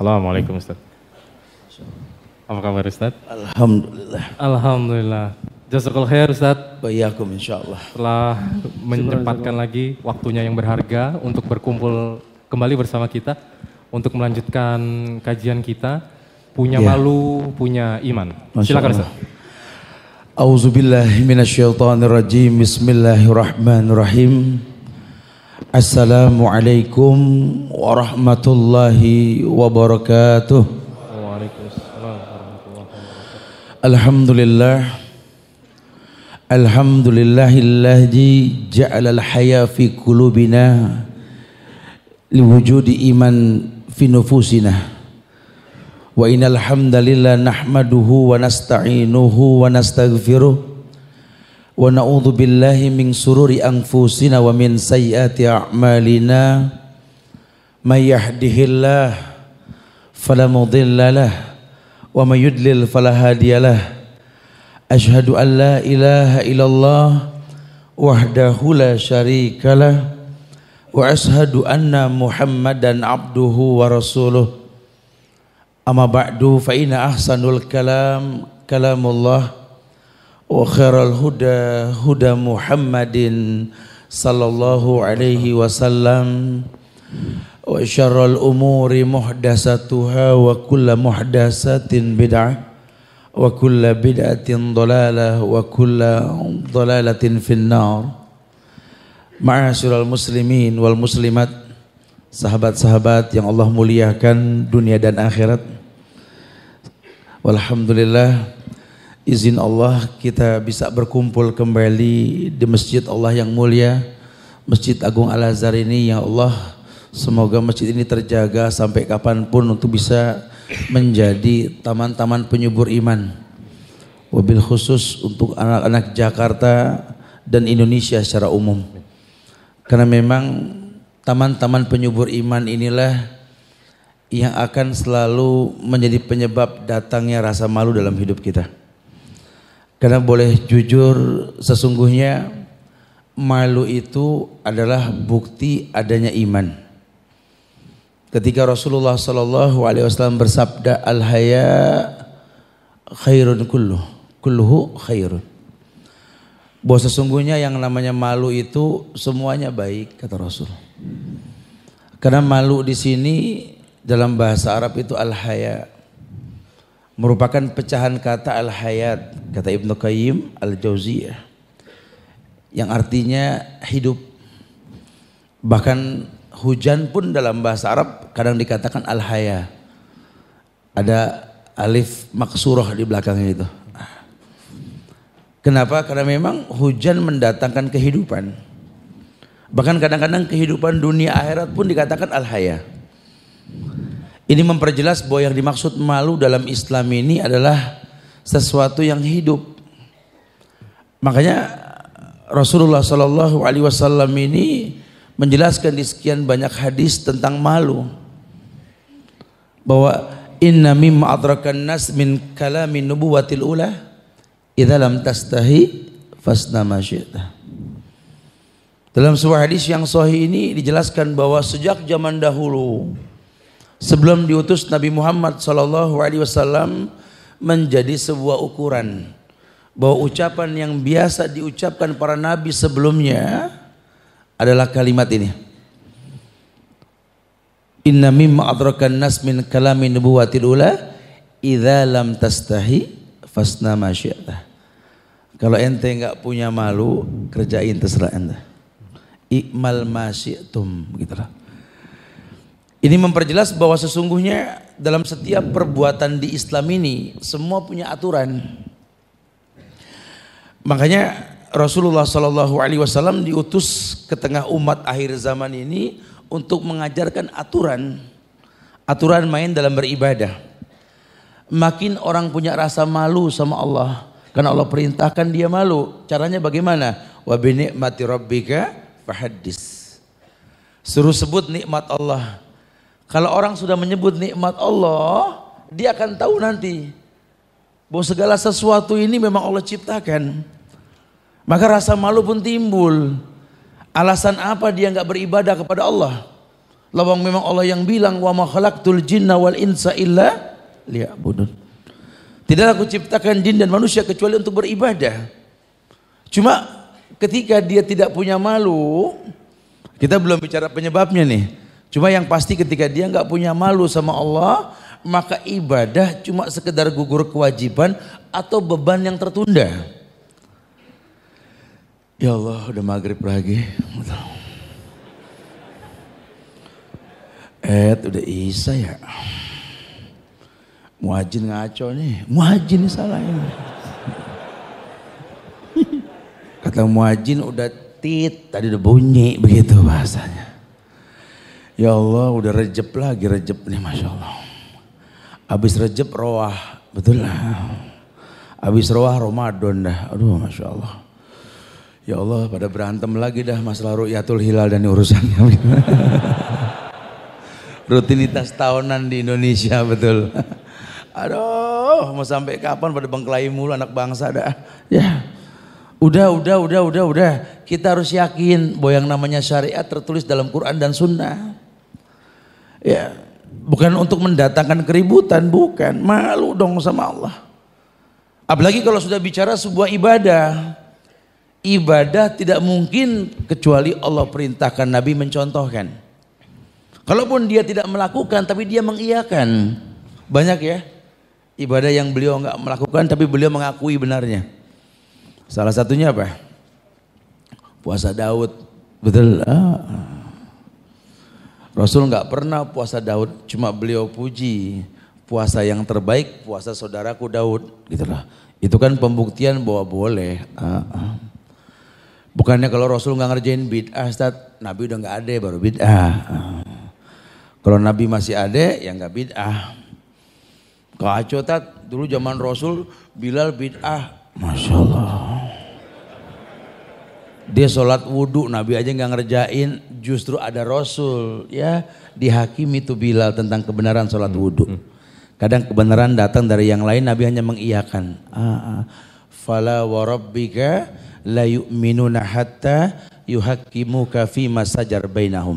Assalamualaikum Ustaz. Apa kabar Ustaz? Alhamdulillah. Alhamdulillah. Jazakallahu khair Ustaz. Bayakum insyaallah. Telah menyempatkan lagi waktunya yang berharga untuk berkumpul kembali bersama kita untuk melanjutkan kajian kita. Punya malu, punya iman. Silakan Ustaz. Auzubillahi minasyaitonirrajim. Bismillahirrahmanirrahim. Assalamualaikum warahmatullahi wabarakatuh. Waalaikumsalam warahmatullahi wabarakatuh. Alhamdulillah. Alhamdulillahilladzi ja'ala al-haya fi qulubina liwujudi iman fi nufusina. Wa innal hamdalillah nahmaduhu wa nasta'inuhu wa nastaghfiruh wa na'udzu billahi min sururi anfusina wa min sayyiati a'malina. May yahdihillah fala mudhillalah wa may yudlil fala hadiyalah. Asyhadu an la ilaha illallah wahdahu la syarikalah wa asyhadu anna Muhammadan abduhu wa rasuluh. Amma ba'du fa inna ahsanul kalam kalamullah wa khairal huda huda Muhammadin sallallahu alaihi wasallam wa syarrul umuri muhdatsatuha wa kullu muhdatsatin bid'ah wa kullu bid'atin dhalalah wa kullu dhalalatin finnar. Ma'asyiral muslimin wal muslimat, sahabat-sahabat yang Allah muliakan dunia dan akhirat. Walhamdulillah, izin Allah kita bisa berkumpul kembali di masjid Allah yang mulia, Masjid Agung Al-Azhar ini. Ya Allah, semoga masjid ini terjaga sampai kapanpun untuk bisa menjadi taman-taman penyubur iman, wabil khusus untuk anak-anak Jakarta dan Indonesia secara umum. Karena memang taman-taman penyubur iman inilah yang akan selalu menjadi penyebab datangnya rasa malu dalam hidup kita. Karena boleh jujur, sesungguhnya malu itu adalah bukti adanya iman. Ketika Rasulullah SAW bersabda, al-haya khairun kulluhu khairun. Bahwa sesungguhnya yang namanya malu itu semuanya baik, kata Rasul. Karena malu di sini dalam bahasa Arab itu al-haya, merupakan pecahan kata al-hayat, kata Ibnu Qayyim al-Jauziyah, yang artinya hidup. Bahkan hujan pun dalam bahasa Arab kadang dikatakan al-haya. Ada alif maksurah di belakangnya itu. Kenapa? Karena memang hujan mendatangkan kehidupan. Bahkan kadang-kadang kehidupan dunia akhirat pun dikatakan al-haya. Ini memperjelas bahwa yang dimaksud malu dalam Islam ini adalah sesuatu yang hidup. Makanya Rasulullah SAW ini menjelaskan di sekian banyak hadis tentang malu, bahwa inna mimma adrakan nas min kalamin nubuwatil ula idza lam tastahi fasna ma syi'ta. Dalam sebuah hadis yang sahih ini dijelaskan bahwa sejak zaman dahulu, sebelum diutus Nabi Muhammad SAW, menjadi sebuah ukuran bahwa ucapan yang biasa diucapkan para nabi sebelumnya adalah kalimat ini. Inna mimma adrakan nas min kalamin nubuwatil ula idza lam tastahi fasna ma syi'ta. Kalau ente enggak punya malu, kerjain terserah ente. Ikmal ma syi'tum, begitulah. Ini memperjelas bahwa sesungguhnya dalam setiap perbuatan di Islam ini semua punya aturan. Makanya Rasulullah SAW diutus ke tengah umat akhir zaman ini untuk mengajarkan aturan main dalam beribadah. Makin orang punya rasa malu sama Allah, karena Allah perintahkan dia malu. Caranya bagaimana? Wa bi ni'mati rabbika fahaddis. Suruh sebut nikmat Allah. Kalau orang sudah menyebut nikmat Allah, dia akan tahu nanti bahwa segala sesuatu ini memang Allah ciptakan. Maka rasa malu pun timbul. Alasan apa dia nggak beribadah kepada Allah? Lawang memang Allah yang bilang wa ma khalaqtul jinna wal insa illa liya'budun. Tidaklah aku ciptakan jin dan manusia kecuali untuk beribadah. Cuma ketika dia tidak punya malu, kita belum bicara penyebabnya nih. Cuma yang pasti ketika dia nggak punya malu sama Allah, maka ibadah cuma sekedar gugur kewajiban atau beban yang tertunda. Ya Allah, udah maghrib lagi. Udah Isa ya. Muadzin ngaco nih. Muadzin salah ini. Kata muadzin udah tit, tadi udah bunyi begitu bahasanya. Ya Allah, udah Rejab lagi, Rejab nih Masya Allah. Habis Rejab Roah, betul lah. Habis Roah Ramadan dah. Aduh Masya Allah. Ya Allah, pada berantem lagi dah masalah Ru'yatul Hilal dan urusannya. Rutinitas tahunan di Indonesia betul. Aduh, mau sampai kapan pada bengkelai mulu anak bangsa dah. Ya. Udah. Kita harus yakin bahwa yang namanya syariat tertulis dalam Quran dan Sunnah. Ya, bukan untuk mendatangkan keributan, bukan. Malu dong sama Allah. Apalagi kalau sudah bicara sebuah ibadah. Ibadah tidak mungkin kecuali Allah perintahkan, Nabi mencontohkan. Kalaupun dia tidak melakukan tapi dia mengiyakan. Banyak ya ibadah yang beliau enggak melakukan tapi beliau mengakui benarnya. Salah satunya apa? Puasa Daud. Betul. Rasul enggak pernah puasa Daud, cuma beliau puji puasa yang terbaik puasa saudaraku Daud, gitulah. Itu kan pembuktian bahwa boleh. Bukannya kalau Rasul enggak ngerjain bid'ah, Ustaz, Nabi udah enggak ada baru bid'ah. Kalau Nabi masih ada ya enggak bid'ah. Kacau tat, dulu zaman Rasul Bilal bid'ah. Masya Allah. Dia sholat wudhu, Nabi aja enggak ngerjain, justru ada Rasul ya dihakimi tuh Bilal tentang kebenaran sholat wudhu. Kadang kebenaran datang dari yang lain, Nabi hanya mengiyakan. Fala wa rabbika la yu'minuna hatta yuhakkimuka fima sajar bainahum.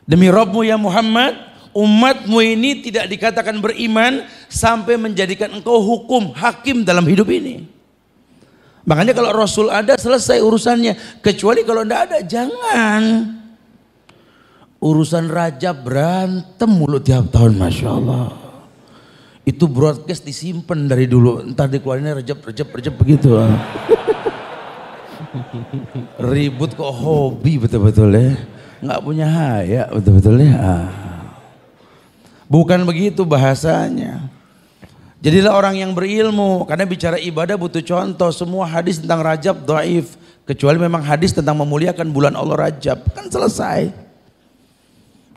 Demi Rabbmu ya Muhammad, umatmu ini tidak dikatakan beriman sampai menjadikan engkau hukum, hakim dalam hidup ini. Makanya kalau Rasul ada selesai urusannya. Kecuali kalau tidak ada jangan. Urusan Rajab berantem mulu tiap tahun Masya Allah. Itu broadcast disimpan dari dulu. Entar dikeluarinnya Rajab begitu. Ribut kok hobi betul-betul ya. Nggak punya haya betul-betul ya. Bukan begitu bahasanya. Jadilah orang yang berilmu, karena bicara ibadah butuh contoh. Semua hadis tentang Rajab dhaif, kecuali memang hadis tentang memuliakan bulan Allah Rajab, kan selesai.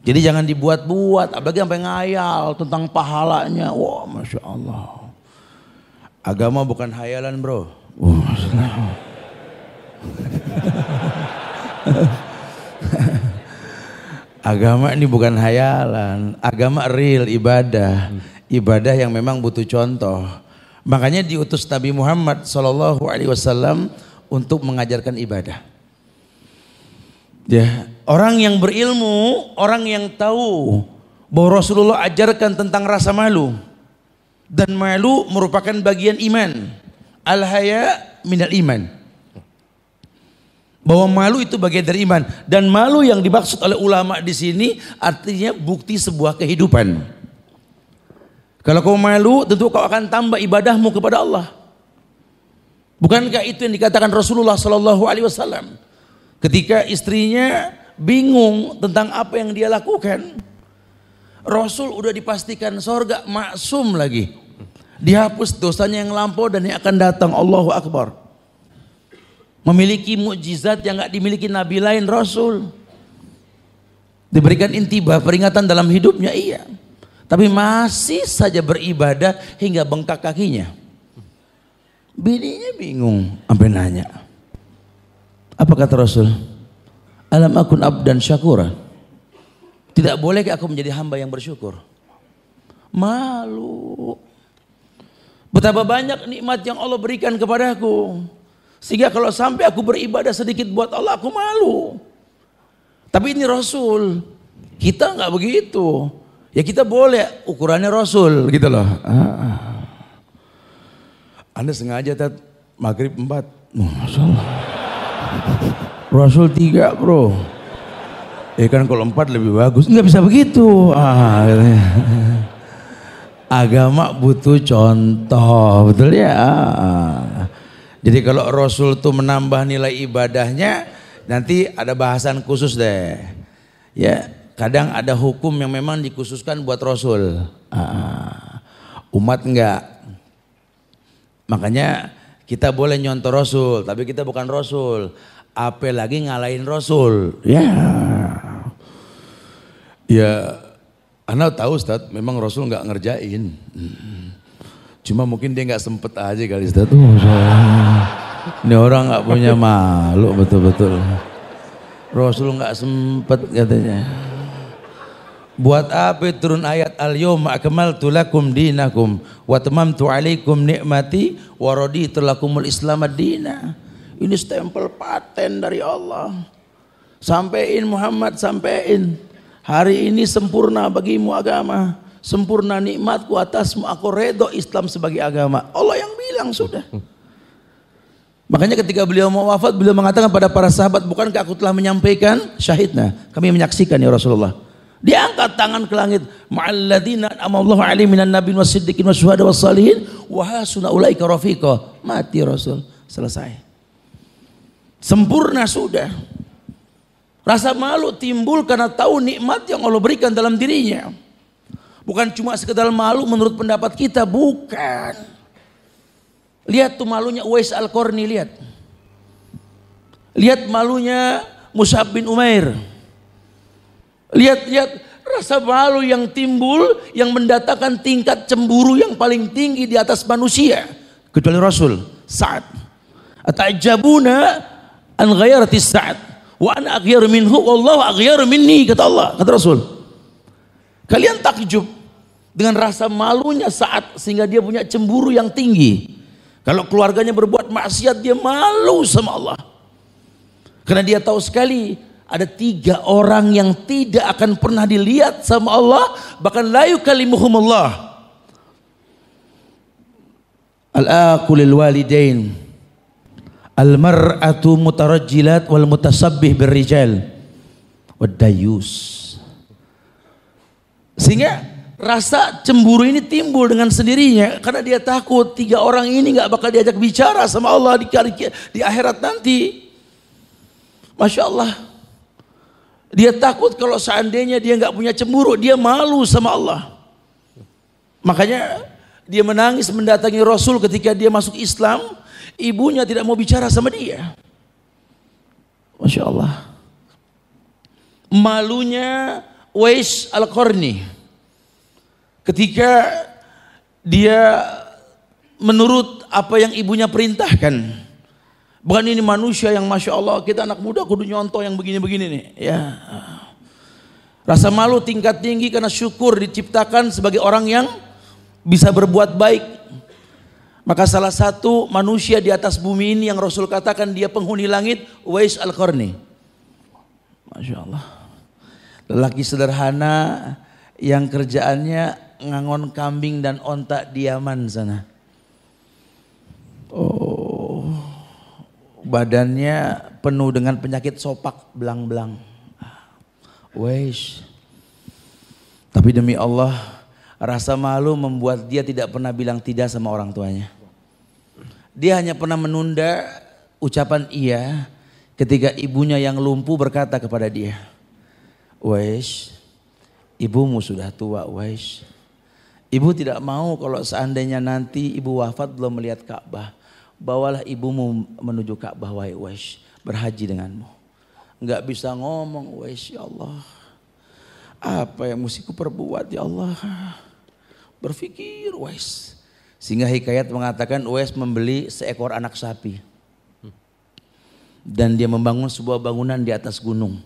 Jadi jangan dibuat-buat, apalagi sampai ngayal tentang pahalanya. Wah, Masya Allah. Agama bukan hayalan bro. Wah, Masya Allah. Agama ini bukan hayalan, agama real, ibadah. Ibadah yang memang butuh contoh. Makanya diutus Nabi Muhammad SAW untuk mengajarkan ibadah. Ya, orang yang berilmu, orang yang tahu bahwa Rasulullah ajarkan tentang rasa malu. Dan malu merupakan bagian iman. Al-haya minal iman. Bahwa malu itu bagian dari iman, dan malu yang dimaksud oleh ulama di sini artinya bukti sebuah kehidupan. Kalau kau malu, tentu kau akan tambah ibadahmu kepada Allah. Bukankah itu yang dikatakan Rasulullah SAW ketika istrinya bingung tentang apa yang dia lakukan? Rasul udah dipastikan sorga, maksum lagi, dihapus dosanya yang lampau dan yang akan datang. Allahu Akbar. Memiliki mukjizat yang gak dimiliki nabi lain, Rasul. Diberikan intibah, peringatan dalam hidupnya, iya. Tapi masih saja beribadah hingga bengkak kakinya. Bininya bingung, sampai nanya. Apa kata Rasul? Alam akun abdan syakura. Tidak boleh aku menjadi hamba yang bersyukur. Malu. Betapa banyak nikmat yang Allah berikan kepadaku. Sehingga kalau sampai aku beribadah sedikit buat Allah, aku malu. Tapi ini Rasul. Kita nggak begitu. Ya kita boleh ukurannya Rasul gitu loh. Anda sengaja maghrib 4. Masya Allah. Rasul 3 bro. Kan kalau 4 lebih bagus. Nggak bisa begitu. Agama butuh contoh, betul ya. Jadi kalau Rasul tuh menambah nilai ibadahnya, nanti ada bahasan khusus deh. Ya, kadang ada hukum yang memang dikhususkan buat Rasul. Umat enggak. Makanya kita boleh nyontoh Rasul, tapi kita bukan Rasul. Apalagi ngalahin Rasul. Ya, Anda tahu Ustaz, memang Rasul nggak ngerjain. Cuma mungkin dia nggak sempet aja kali Ustaz. Ini orang nggak punya malu betul-betul. Rasul nggak sempet katanya. Buat apa turun ayat al-yawma akmaltu lakum dinakum wa tamamtu alaikum ni'mati wa raditu lakumul islam ad-dina. Ini stempel paten dari Allah. Sampein Muhammad, sampein. Hari ini sempurna bagimu agama, sempurna nikmatku atasmu, aku redho Islam sebagai agama. Allah yang bilang sudah. Makanya ketika beliau mau wafat, beliau mengatakan pada para sahabat, bukankah aku telah menyampaikan? Syahidna, kami menyaksikan ya Rasulullah. Dia angkat tangan ke langit, ma'alladina amallahu alaihim minan nabiyyin wasiddiqin wasyuhada wassalihin wa hasuna ulaika rafiqa. Mati Rasul, selesai. Sempurna sudah. Rasa malu timbul karena tahu nikmat yang Allah berikan dalam dirinya. Bukan cuma sekedar malu menurut pendapat kita, bukan. Lihat tuh malunya Uwais Al-Qarni, lihat. Lihat malunya Mus'ab bin Umair. Lihat rasa malu yang timbul yang mendatangkan tingkat cemburu yang paling tinggi di atas manusia. Kecuali Rasul, Sa'ad. Ata'jabuna an ghayarati Sa'ad. Wa ana aghyaru minhu wallahu aghyaru minni, kata Allah, kata Rasul. Kalian takjub dengan rasa malunya Sa'ad sehingga dia punya cemburu yang tinggi. Kalau keluarganya berbuat maksiat, dia malu sama Allah. Karena dia tahu sekali ada 3 orang yang tidak akan pernah dilihat sama Allah, bahkan la yukallimuhumullah. Al-aqulil walidain, al-mar'atu mutarajjilat wal mutasabbih birrijal wad dayus. Sehingga rasa cemburu ini timbul dengan sendirinya karena dia takut 3 orang ini nggak bakal diajak bicara sama Allah di akhirat nanti. Masya Allah. Dia takut kalau seandainya dia nggak punya cemburu, dia malu sama Allah. Makanya dia menangis mendatangi Rasul ketika dia masuk Islam. Ibunya tidak mau bicara sama dia. Masya Allah. Malunya Uwais Al-Qarni ketika dia menurut apa yang ibunya perintahkan. Bukan ini manusia yang Masya Allah, kita anak muda kudu nyontoh yang begini-begini nih. Ya. Rasa malu tingkat tinggi karena syukur diciptakan sebagai orang yang bisa berbuat baik. Maka salah satu manusia di atas bumi ini yang Rasul katakan dia penghuni langit, Uwais Al-Qarni. Masya Allah. Lelaki sederhana yang kerjaannya ngangon kambing dan onta di Yaman sana. Badannya penuh dengan penyakit sopak belang-belang. Uwais. Tapi demi Allah, rasa malu membuat dia tidak pernah bilang tidak sama orang tuanya. Dia hanya pernah menunda ucapan iya ketika ibunya yang lumpuh berkata kepada dia, Uwais, ibumu sudah tua Uwais. Ibu tidak mau kalau seandainya nanti ibu wafat belum melihat Ka'bah. Bawalah ibumu menuju Ka'bah wahai Uwais, berhaji denganmu. Enggak bisa ngomong Uwais, ya Allah. Apa yang mesti ku perbuat ya Allah? Berpikir Uwais. Sehingga hikayat mengatakan Uwais membeli seekor anak sapi. Dan dia membangun sebuah bangunan di atas gunung.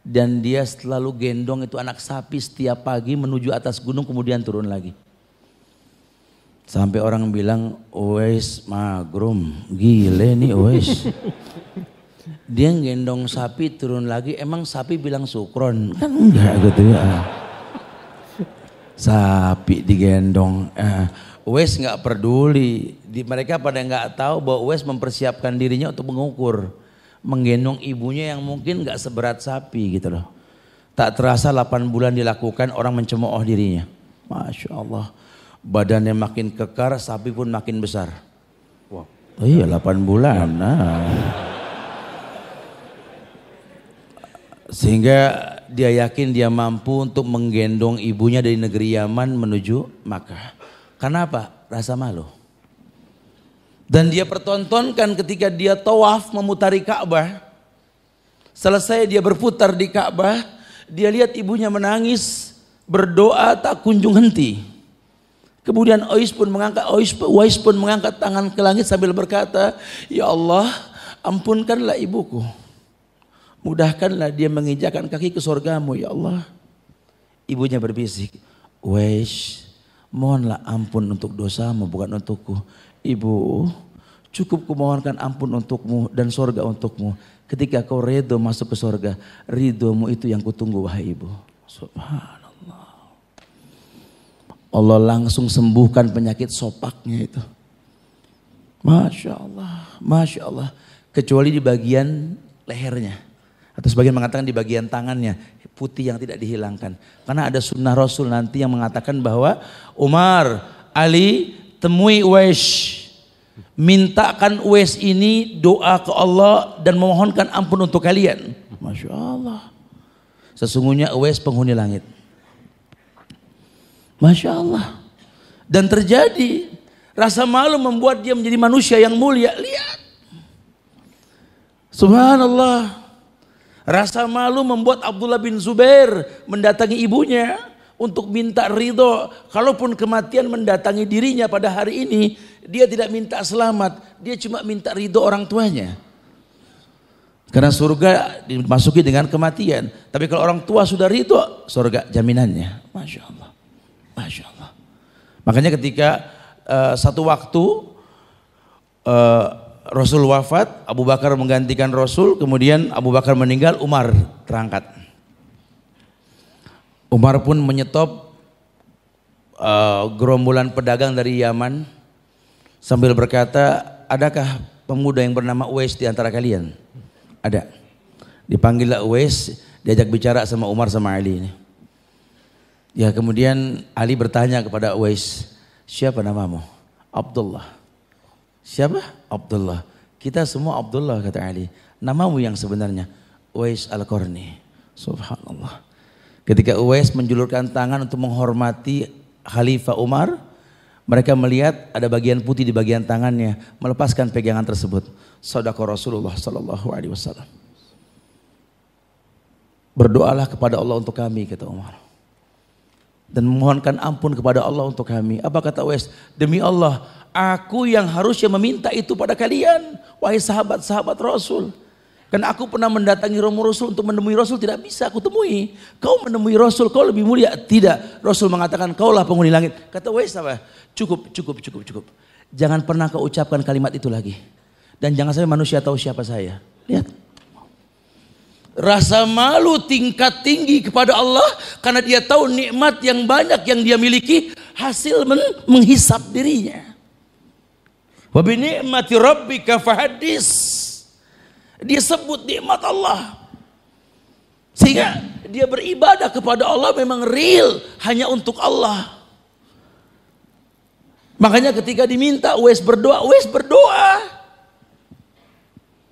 Dan dia selalu gendong itu anak sapi setiap pagi menuju atas gunung kemudian turun lagi. Sampai orang bilang Uwais magrum, gile nih Uwais. Dia gendong sapi turun lagi, emang sapi bilang sukron? Kan enggak gitu ya. Sapi digendong. Uwais nggak peduli. Mereka pada nggak tahu bahwa Uwais mempersiapkan dirinya untuk mengukur. Menggendong ibunya yang mungkin nggak seberat sapi gitu loh. Tak terasa 8 bulan dilakukan, orang mencemooh dirinya. Masya Allah. Badannya makin kekar, sapi pun makin besar. Wow. Oh iya 8 bulan. Nah. Sehingga dia yakin dia mampu untuk menggendong ibunya dari negeri Yaman menuju Makkah. Kenapa? Rasa malu. Dan dia pertontonkan ketika dia tawaf memutari Ka'bah. Selesai dia berputar di Ka'bah, dia lihat ibunya menangis, berdoa tak kunjung henti. Kemudian Uwais pun mengangkat tangan ke langit sambil berkata, "Ya Allah, ampunkanlah ibuku. Mudahkanlah dia menginjakkan kaki ke surgamu ya Allah." Ibunya berbisik, "Uwais, mohonlah ampun untuk dosamu bukan untukku." "Ibu, cukup kumohonkan ampun untukmu dan surga untukmu. Ketika kau ridho masuk ke surga, ridhomu itu yang kutunggu wahai ibu." Subhanallah. Allah langsung sembuhkan penyakit sopaknya itu. Masya Allah, Masya Allah. Kecuali di bagian lehernya. Atau sebagian mengatakan di bagian tangannya, putih yang tidak dihilangkan. Karena ada sunnah Rasul nanti yang mengatakan bahwa Umar, Ali, temui Uwais, mintakan Uwais ini doa ke Allah dan memohonkan ampun untuk kalian. Masya Allah. Sesungguhnya Uwais penghuni langit. Masya Allah. Dan terjadi. Rasa malu membuat dia menjadi manusia yang mulia. Lihat. Subhanallah. Rasa malu membuat Abdullah bin Zubair mendatangi ibunya untuk minta ridho. Kalaupun kematian mendatangi dirinya pada hari ini, dia tidak minta selamat, dia cuma minta ridho orang tuanya. Karena surga dimasuki dengan kematian. Tapi kalau orang tua sudah ridho, surga jaminannya. Masya Allah. Masya Allah. Makanya ketika satu waktu Rasul wafat, Abu Bakar menggantikan Rasul, kemudian Abu Bakar meninggal, Umar terangkat. Umar pun menyetop gerombolan pedagang dari Yaman sambil berkata, "Adakah pemuda yang bernama Uwais di antara kalian?" Ada. Dipanggillah Uwais, diajak bicara sama Umar sama Ali ini. Ya, kemudian Ali bertanya kepada Uwais, "Siapa namamu?" "Abdullah." "Siapa?" "Abdullah." "Kita semua Abdullah," kata Ali. "Namamu yang sebenarnya?" "Uwais Al-Qarni." Subhanallah. Ketika Uwais menjulurkan tangan untuk menghormati Khalifah Umar, mereka melihat ada bagian putih di bagian tangannya, melepaskan pegangan tersebut. Shadaqa Rasulullah sallallahu alaihi wasallam. "Berdoalah kepada Allah untuk kami," kata Umar. "Dan memohonkan ampun kepada Allah untuk kami." Apa kata Uwais? "Demi Allah, aku yang harusnya meminta itu pada kalian, wahai sahabat-sahabat Rasul. Karena aku pernah mendatangi Rasul untuk menemui Rasul, tidak bisa aku temui. Kau menemui Rasul, kau lebih mulia." "Tidak." Rasul mengatakan, "Kaulah penghuni langit." Kata Uwais apa? Cukup. Jangan pernah kau ucapkan kalimat itu lagi. Dan jangan sampai manusia tahu siapa saya." Lihat. Rasa malu tingkat tinggi kepada Allah karena dia tahu nikmat yang banyak yang dia miliki hasil menghisap dirinya. Wa bi ni'mati rabbika fahaddis. Dia sebut nikmat Allah. Sehingga dia beribadah kepada Allah memang real hanya untuk Allah. Makanya ketika diminta Uwais berdoa, Uwais berdoa.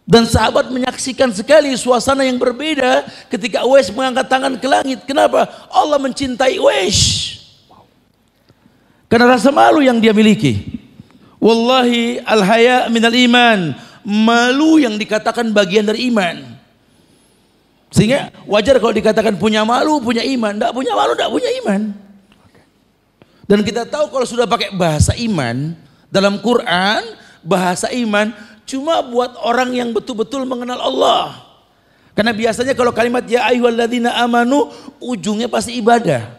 Dan sahabat menyaksikan sekali suasana yang berbeda ketika Uwais mengangkat tangan ke langit. Kenapa? Allah mencintai Uwais. Karena rasa malu yang dia miliki. Wallahi al-haya minal iman. Malu yang dikatakan bagian dari iman. Sehingga wajar kalau dikatakan punya malu, punya iman. Tidak punya malu, tidak punya iman. Dan kita tahu kalau sudah pakai bahasa iman dalam Quran, bahasa iman cuma buat orang yang betul-betul mengenal Allah. Karena biasanya kalau kalimat ya ayyuhalladzina amanu ujungnya pasti ibadah.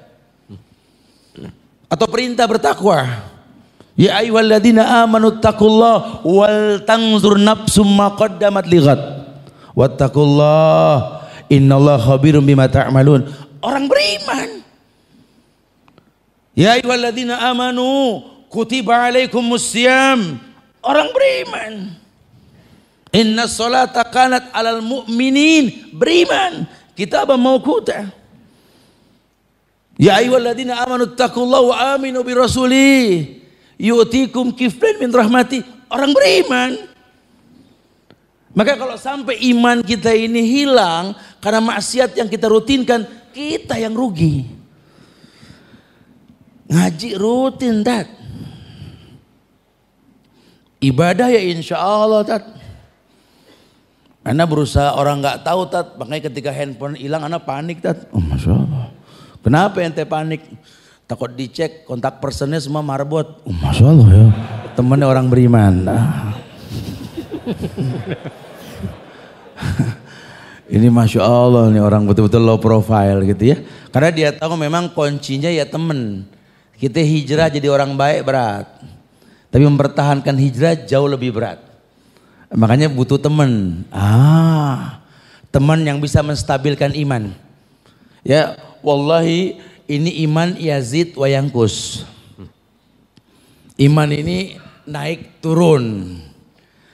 Atau perintah bertakwa. Ya ayyuhalladzina amanu taqullaha wal tanzur nafsum ma qaddamat lighad. Wattaqullah innallaha khabirum bima ta'malun. Orang beriman. Ya ayyuhalladzina amanu kutiba alaikumussyam. Orang beriman. Inna sholata kanat alal mu'minin. Beriman. Kitaban mawquta. Ya ayyuhalladzina amanu taqullaha wa aminu birasuli yu'tikum kiflain min rahmati. Orang beriman. Maka kalau sampai iman kita ini hilang karena maksiat yang kita rutinkan, kita yang rugi. Ngaji rutin, Tat. Ibadah ya insya Allah, Tat. Ana berusaha orang nggak tahu, Tat. Makanya ketika handphone hilang, Ana panik, Tat. Oh, Masya Allah. Kenapa ente panik? Takut dicek kontak personnya semua marbot. Oh, Masya Allah ya. Temennya orang beriman. Ini Masya Allah nih orang betul-betul low profile gitu ya. Karena dia tahu memang kuncinya ya temen. Kita hijrah jadi orang baik berat. Tapi mempertahankan hijrah jauh lebih berat. Makanya butuh teman. Teman yang bisa menstabilkan iman. Ya, wallahi ini iman yazid wa yanqus. Iman ini naik turun.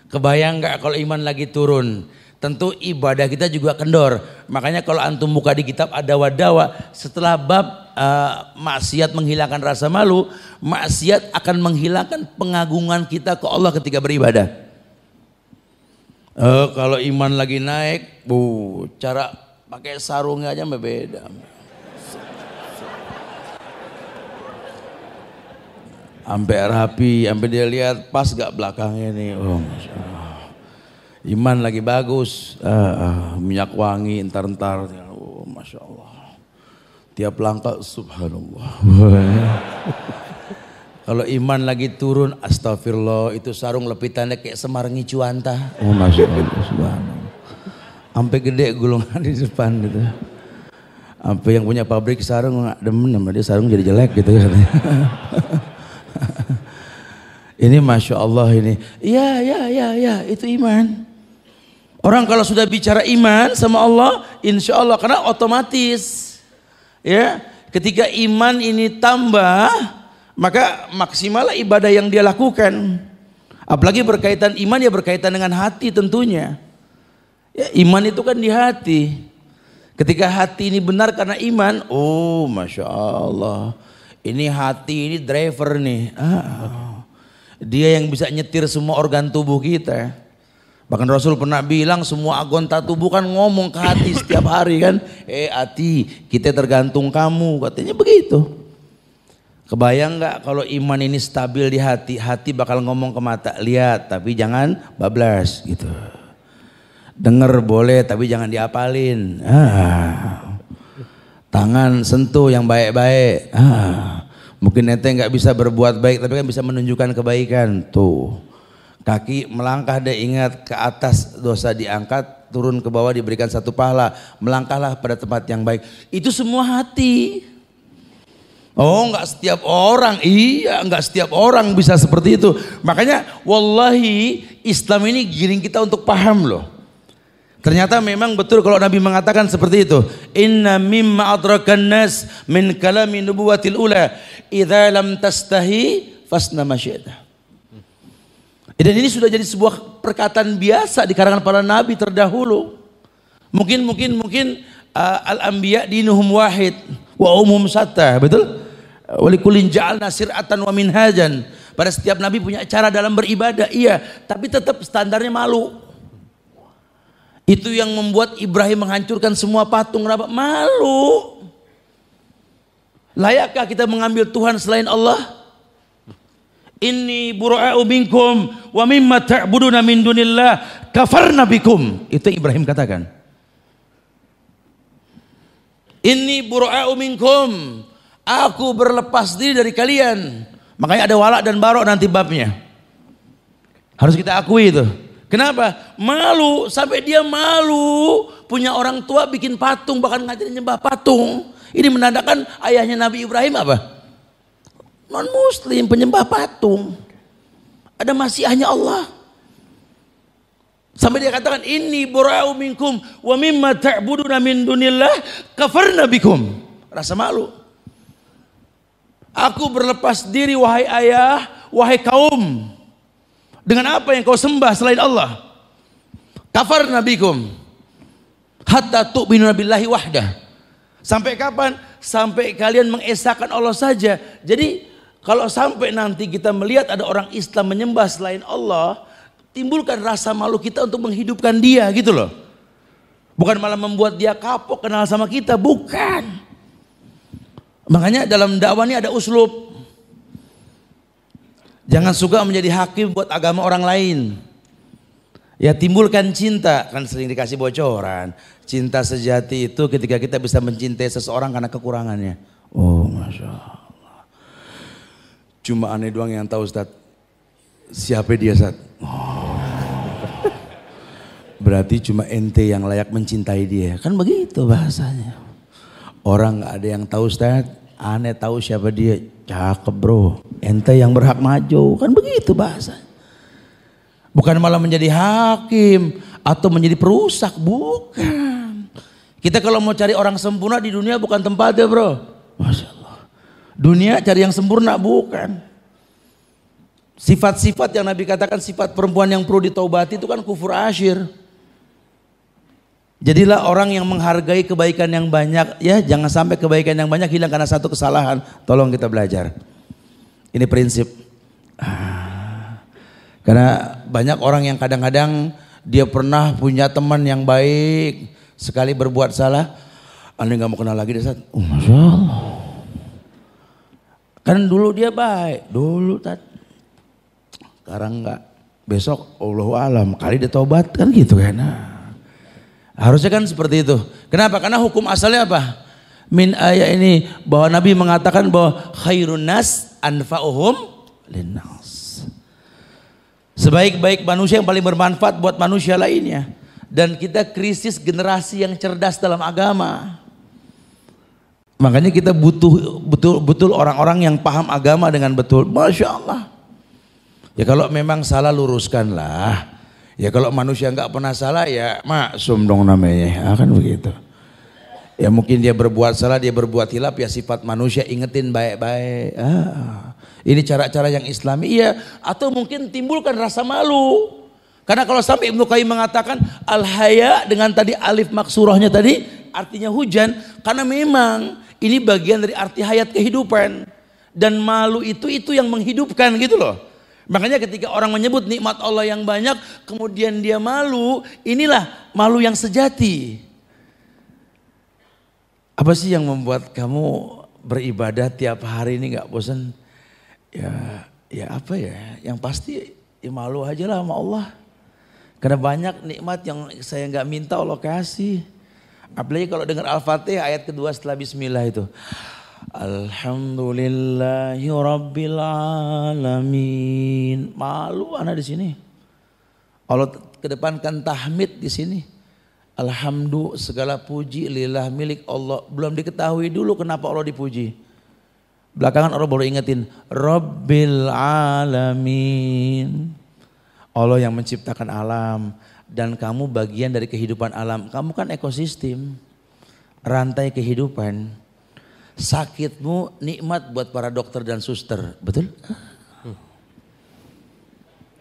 Kebayang nggak kalau iman lagi turun? Tentu ibadah kita juga kendor. Makanya kalau antum buka di kitab Ad-Dawa setelah bab maksiat menghilangkan rasa malu, maksiat akan menghilangkan pengagungan kita ke Allah ketika beribadah. Kalau iman lagi naik, cara pakai sarungnya aja berbeda. Sampai rapi, sampai dia lihat pas gak belakangnya nih. Oh, Masya Allah. Iman lagi bagus, minyak wangi entar-entar. Oh, Masya Allah. Tiap langkah subhanallah. Kalau iman lagi turun, astagfirullah, itu sarung lepitannya kayak semar ngicuanta. Oh, Masya Allah, subhanallah. Sampai gede gulungan di depan gitu. Sampai yang punya pabrik sarung nggak demen sama dia, sarung jadi jelek gitu katanya. Ini Masya Allah ini. Ya, itu iman. Orang kalau sudah bicara iman sama Allah, insya Allah, karena otomatis ya, ketika iman ini tambah, maka maksimallah ibadah yang dia lakukan. Apalagi berkaitan iman ya berkaitan dengan hati tentunya. Ya, iman itu kan di hati. Ketika hati ini benar karena iman, oh Masya Allah, ini hati ini driver nih. Dia yang bisa nyetir semua organ tubuh kita. Bahkan Rasul pernah bilang semua anggota tubuh kan ngomong ke hati setiap hari kan. Hati, kita tergantung kamu, katanya begitu. Kebayang nggak kalau iman ini stabil di hati, hati bakal ngomong ke mata, lihat tapi jangan bablas gitu. Dengar boleh tapi jangan diapalin. Tangan sentuh yang baik-baik. Mungkin ente nggak bisa berbuat baik tapi kan bisa menunjukkan kebaikan tuh. Kaki melangkah deh, ingat ke atas dosa diangkat, turun ke bawah diberikan satu pahala. Melangkahlah pada tempat yang baik. Itu semua hati. Oh nggak setiap orang, nggak setiap orang bisa seperti itu. Makanya wallahi Islam ini giring kita untuk paham loh. Ternyata memang betul kalau Nabi mengatakan seperti itu. Inna mimma adrakan nas min kalami nubuwatil ula idza lam tastahi fasna ma syi'ta. Dan ini sudah jadi sebuah perkataan biasa di kalangan para nabi terdahulu. Mungkin al-anbiya dinuhum wahid wa umum satta, betul? Wa likulin ja'alna sir'atan wa minhajan. Pada setiap nabi punya cara dalam beribadah, iya, tapi tetap standarnya malu. Itu yang membuat Ibrahim menghancurkan semua patung. Kenapa? Malu. Layakkah kita mengambil Tuhan selain Allah? Inni bura'u minkum wa mimma ta'buduna min dunillah kafarna bikum. Itu Ibrahim katakan. Inni bura'u minkum. Aku berlepas diri dari kalian. Makanya ada wala dan barok nanti babnya. Harus kita akui itu. Kenapa? Malu, sampai dia malu punya orang tua bikin patung, bahkan ngajarin nyembah patung. Ini menandakan ayahnya Nabi Ibrahim apa? Non muslim, penyembah patung. Ada masihnya Allah. Sampai dia katakan inni bura'u minkum wa mimma ta'buduna min dunillah kafarna bikum. Rasa malu. Aku berlepas diri wahai ayah, wahai kaum, dengan apa yang kau sembah selain Allah. Kafarna bikum hatta tu'minu billahi wahdah. Sampai kapan? Sampai kalian mengesahkan Allah saja. Jadi kalau sampai nanti kita melihat ada orang Islam menyembah selain Allah, timbulkan rasa malu kita untuk menghidupkan dia gitu loh. Bukan malah membuat dia kapok kenal sama kita, bukan. Makanya dalam dakwah ini ada uslub. Jangan suka menjadi hakim buat agama orang lain. Ya timbulkan cinta, kan sering dikasih bocoran. Cinta sejati itu ketika kita bisa mencintai seseorang karena kekurangannya. Oh Masya Allah. Cuma aneh doang yang tahu Ustaz. Siapa dia Ustaz? Oh. Berarti cuma ente yang layak mencintai dia. Kan begitu bahasanya. Orang gak ada yang tahu Ustaz, aneh tahu siapa dia. Cakep bro, ente yang berhak maju. Kan begitu bahasa. Bukan malah menjadi hakim atau menjadi perusak, bukan. Kita kalau mau cari orang sempurna di dunia bukan tempatnya bro. Masya Allah. Dunia cari yang sempurna bukan. Sifat-sifat yang Nabi katakan sifat perempuan yang perlu ditaubati itu kan kufur asyir. Jadilah orang yang menghargai kebaikan yang banyak, ya jangan sampai kebaikan yang banyak hilang karena satu kesalahan. Tolong kita belajar. Ini prinsip. Karena banyak orang yang kadang-kadang dia pernah punya teman yang baik, sekali berbuat salah, anda nggak mau kenal lagi deh Ustaz. Masya Allah. Kan dulu dia baik, dulu Tat. Sekarang enggak. Besok Allahu alam, kali dia tobat kan gitu kan. Harusnya kan seperti itu. Kenapa? Karena hukum asalnya apa? Min ayat ini bahwa Nabi mengatakan bahwa khairun nas anfa'uhum linnas. Sebaik-baik manusia yang paling bermanfaat buat manusia lainnya. Dan kita krisis generasi yang cerdas dalam agama. Makanya kita butuh betul orang-orang yang paham agama dengan betul. Masya Allah. Ya kalau memang salah luruskanlah. Ya kalau manusia nggak pernah salah ya maksum dong namanya, kan begitu. Ya mungkin dia berbuat salah, dia berbuat hilaf ya sifat manusia ingetin baik-baik. Ini cara-cara yang Islami, iya. Atau mungkin timbulkan rasa malu. Karena kalau sampai Ibnu Qayyim mengatakan al-haya dengan tadi alif maksurahnya tadi artinya hujan, karena memang ini bagian dari arti hayat kehidupan dan malu itu yang menghidupkan gitu loh. Makanya ketika orang menyebut nikmat Allah yang banyak, kemudian dia malu, inilah malu yang sejati. Apa sih yang membuat kamu beribadah tiap hari ini gak bosan? Ya apa ya, yang pasti ya malu aja lah sama Allah. Karena banyak nikmat yang saya gak minta Allah kasih. Apalagi kalau dengar Al-Fatihah ayat kedua setelah Bismillah itu. Alhamdulillahi Rabbil Alamin. Malu anak di sini. Allah kedepankan tahmid di sini. Alhamdulillah segala puji lillah milik Allah. Belum diketahui dulu kenapa Allah dipuji. Belakangan orang baru ingetin Rabbil Alamin. Allah yang menciptakan alam dan kamu bagian dari kehidupan alam. Kamu kan ekosistem, rantai kehidupan. Sakitmu nikmat buat para dokter dan suster, betul?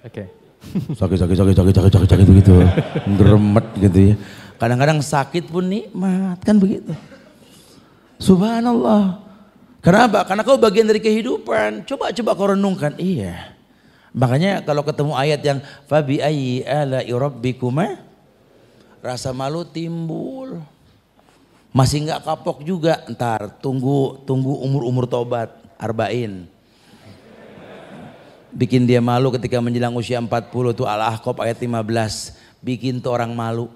Oke. Sakit begitu, geremet gitu ya. Kadang-kadang sakit pun nikmat, kan begitu. Subhanallah. Kenapa? Karena kau bagian dari kehidupan. Coba kau renungkan. Iya. Makanya kalau ketemu ayat yang fabi ayyi ala'i rabbikuma, rasa malu timbul. Masih nggak kapok juga, ntar tunggu umur tobat, arba'in. Bikin dia malu ketika menjelang usia 40 tuh Al-Ahqaf ayat 15. Bikin tuh orang malu.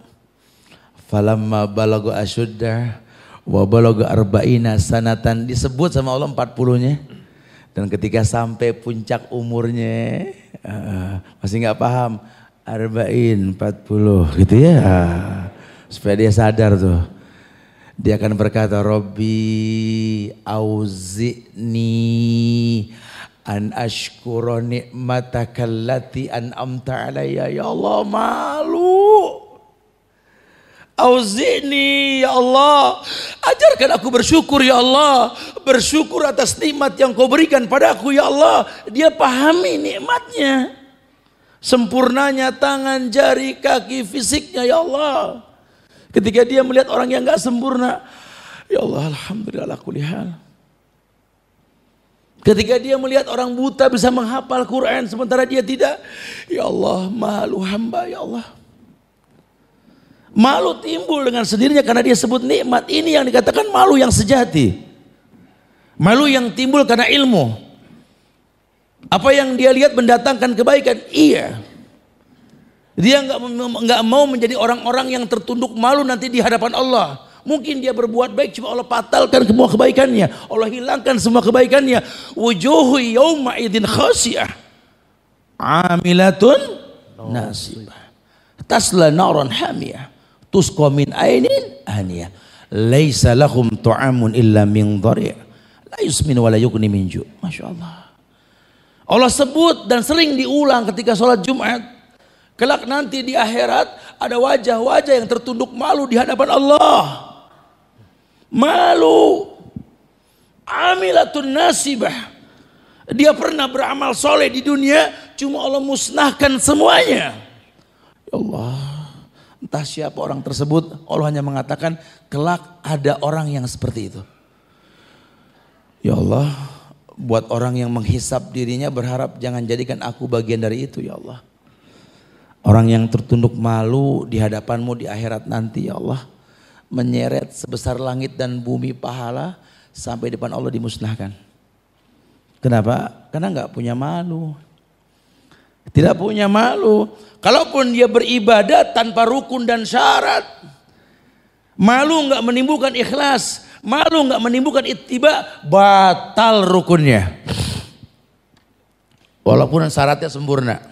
Falamma balagu asyuddah wa balagu arba'ina sanatan. Disebut sama Allah 40-nya. Dan ketika sampai puncak umurnya, masih nggak paham, arba'in 40 gitu ya. Supaya dia sadar tuh. Dia akan berkata, Rabbi auzi'ni an ashkura ni'mataka allati an'amta alayya. Ya Allah, malu. Auzi'ni ya Allah, ajarkan aku bersyukur ya Allah, bersyukur atas nikmat yang kau berikan padaku ya Allah. Dia pahami nikmatnya, sempurnanya tangan, jari, kaki, fisiknya ya Allah. Ketika dia melihat orang yang gak sempurna, ya Allah alhamdulillah ala kulli hal. Ketika dia melihat orang buta bisa menghafal Quran sementara dia tidak, ya Allah malu hamba ya Allah. Malu timbul dengan sendirinya karena dia sebut nikmat. Ini yang dikatakan malu yang sejati. Malu yang timbul karena ilmu. Apa yang dia lihat mendatangkan kebaikan? Iya. Dia nggak mau menjadi orang-orang yang tertunduk malu nanti di hadapan Allah. Mungkin dia berbuat baik cuma Allah batalkan semua kebaikannya. Allah hilangkan semua kebaikannya. Wujuhu yawma idin khasiyah. Amilatun nasibah. Tasla naran hamiyah. Tusqa min ainin aniyah. Laisa lahum tu'amun illa min dhari'. La yusmin wa la yughni min ju'. Masya Allah. Allah sebut dan sering diulang ketika sholat Jumat. Kelak nanti di akhirat ada wajah-wajah yang tertunduk malu di hadapan Allah. Malu. Amilatun nasibah. Dia pernah beramal soleh di dunia, cuma Allah musnahkan semuanya. Ya Allah. Entah siapa orang tersebut, Allah hanya mengatakan kelak ada orang yang seperti itu. Ya Allah, buat orang yang menghisap dirinya berharap jangan jadikan aku bagian dari itu ya Allah. Orang yang tertunduk malu di hadapanmu di akhirat nanti ya Allah. Menyeret sebesar langit dan bumi pahala sampai depan Allah dimusnahkan. Kenapa? Karena nggak punya malu. Tidak punya malu. Kalaupun dia beribadah tanpa rukun dan syarat, malu nggak menimbulkan ikhlas, malu nggak menimbulkan ittiba, batal rukunnya. Walaupun syaratnya sempurna,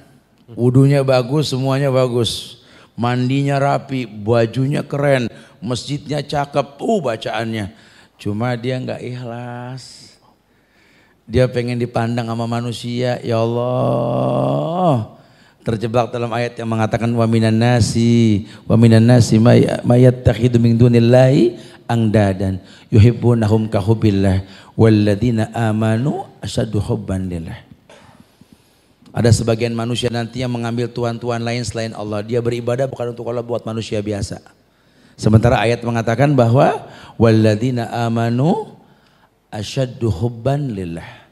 wudunya bagus, semuanya bagus, mandinya rapi, bajunya keren, masjidnya cakep, bacaannya, cuma dia nggak ikhlas. Dia pengen dipandang sama manusia, ya Allah. Terjebak dalam ayat yang mengatakan wa minan nasi may yattakhidhu min dunillahi angdadan yuhibbunahum ka hubbillah walladzina amanu asyaddu hubban lillah. Ada sebagian manusia nanti yang mengambil tuhan-tuhan lain selain Allah. Dia beribadah bukan untuk Allah, buat manusia biasa. Sementara ayat mengatakan bahwa walladzina amanu asyaddu hubban lillah.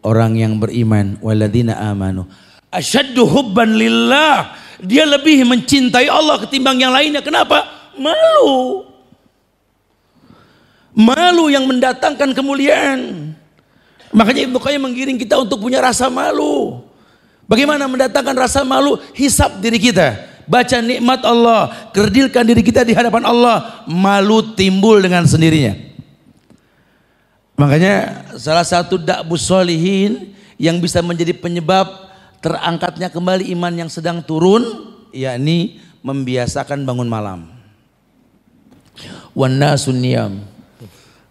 Orang yang beriman, walladzina amanu asyaddu hubban lillah. Dia lebih mencintai Allah ketimbang yang lainnya. Kenapa? Malu. Malu yang mendatangkan kemuliaan. Makanya Ibnu Qayyim menggiring kita untuk punya rasa malu. Bagaimana mendatangkan rasa malu? Hisab diri kita. Baca nikmat Allah. Kerdilkan diri kita di hadapan Allah. Malu timbul dengan sendirinya. Makanya salah satu da'bus sholihin yang bisa menjadi penyebab terangkatnya kembali iman yang sedang turun, yakni membiasakan bangun malam. Wan nasun niyam.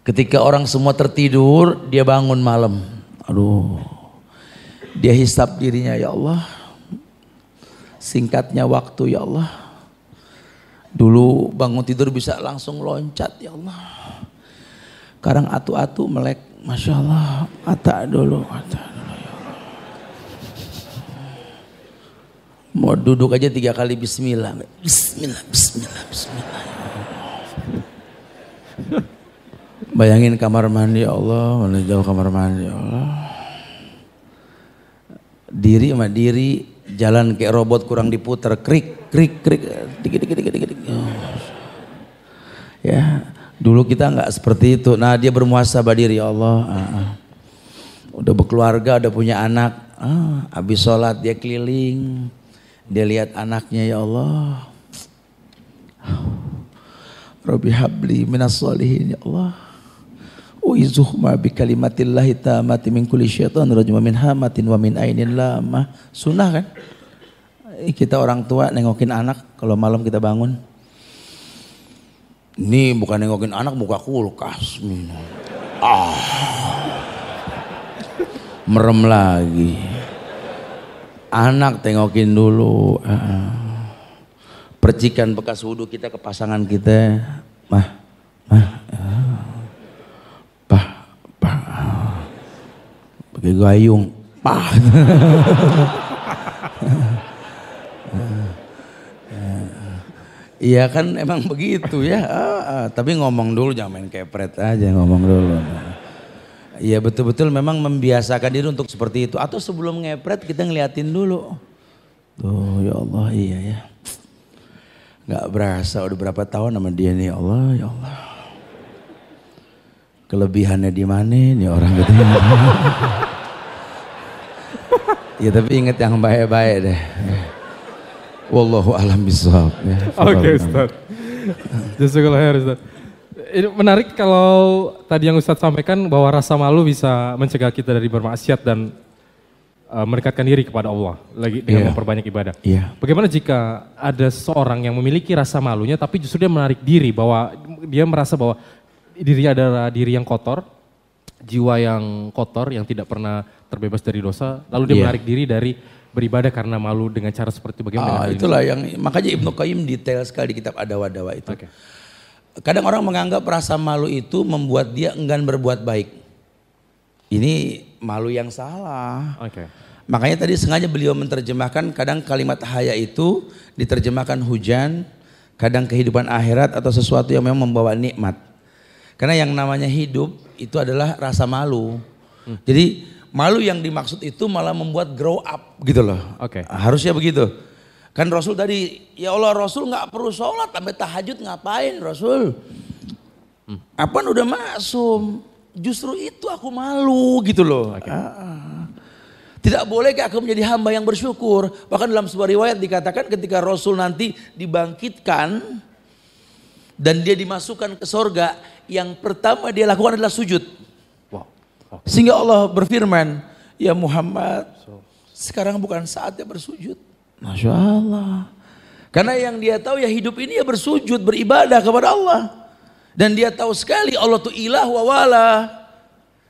Ketika orang semua tertidur, dia bangun malam. Aduh. Dia hisab dirinya, ya Allah. Singkatnya waktu, ya Allah. Dulu bangun tidur bisa langsung loncat, ya Allah. Sekarang atu-atu melek, Masya Allah. Ata dulu, ata dulu, ya Allah. Mau duduk aja 3 kali bismillah. Bismillah, bismillah, bismillah. Bayangin kamar mandi, ya Allah. Mana jauh kamar mandi, ya Allah. Diri sama diri, jalan kayak robot kurang diputar. Krik, krik, krik. Dikit, dikit, dikit, dikit. Ya. Dulu kita nggak seperti itu. Nah, dia bermuhasabah diri, ya Allah. Udah berkeluarga, udah punya anak. Habis sholat dia keliling, dia lihat anaknya, ya Allah. Rabbi habli minas sholihin, ya Allah. Uizuhma bi kalimatillahi tamati min kulli syaitan rajim min hamatin wa min ainin lamah. Sunnah kan? Kita orang tua nengokin anak kalau malam kita bangun. Ini bukan nengokin anak, buka kulkas. Merem lagi. Anak tengokin dulu. percikan bekas wudhu kita ke pasangan kita. Pakai gayung, Iya kan emang begitu ya. Tapi ngomong dulu, jangan main kepret aja, ngomong dulu. Iya betul-betul memang membiasakan diri untuk seperti itu. Atau sebelum ngepret kita ngeliatin dulu. Tuh ya Allah, iya ya. Gak berasa udah berapa tahun sama dia nih, ya Allah, ya Allah. Kelebihannya di mana nih orang gitu. Ya tapi ingat yang baik-baik deh. Wallahu a'lam bishawab. Oke Ustaz. Jazakallahu khair Ustaz. Ini menarik kalau tadi yang Ustaz sampaikan bahwa rasa malu bisa mencegah kita dari bermaksiat dan mendekatkan diri kepada Allah lagi dengan memperbanyak ibadah. Bagaimana jika ada seorang yang memiliki rasa malunya tapi justru dia menarik diri bahwa dia merasa bahwa dirinya adalah diri yang kotor, jiwa yang kotor yang tidak pernah terbebas dari dosa, lalu dia menarik diri dari beribadah karena malu dengan cara seperti itu. Bagaimana? Itulah yang makanya Ibnu Qayyim detail sekali di kitab Ad-Dawa itu. Kadang orang menganggap rasa malu itu membuat dia enggan berbuat baik. Ini malu yang salah. Makanya tadi sengaja beliau menerjemahkan kadang kalimat haya itu diterjemahkan hujan, kadang kehidupan akhirat atau sesuatu yang memang membawa nikmat. Karena yang namanya hidup itu adalah rasa malu. Jadi malu yang dimaksud itu malah membuat grow up gitu loh. Harusnya begitu. Kan Rasul tadi, ya Allah Rasul nggak perlu sholat sampai tahajud ngapain Rasul? Apaan udah maksum? Justru itu aku malu gitu loh. Tidak boleh aku menjadi hamba yang bersyukur. Bahkan dalam sebuah riwayat dikatakan ketika Rasul nanti dibangkitkan dan dia dimasukkan ke sorga, yang pertama dia lakukan adalah sujud. Sehingga Allah berfirman, ya Muhammad, sekarang bukan saatnya bersujud. Masya Allah. Karena yang dia tahu ya hidup ini ya bersujud, beribadah kepada Allah. Dan dia tahu sekali Allah itu ilah wa wala.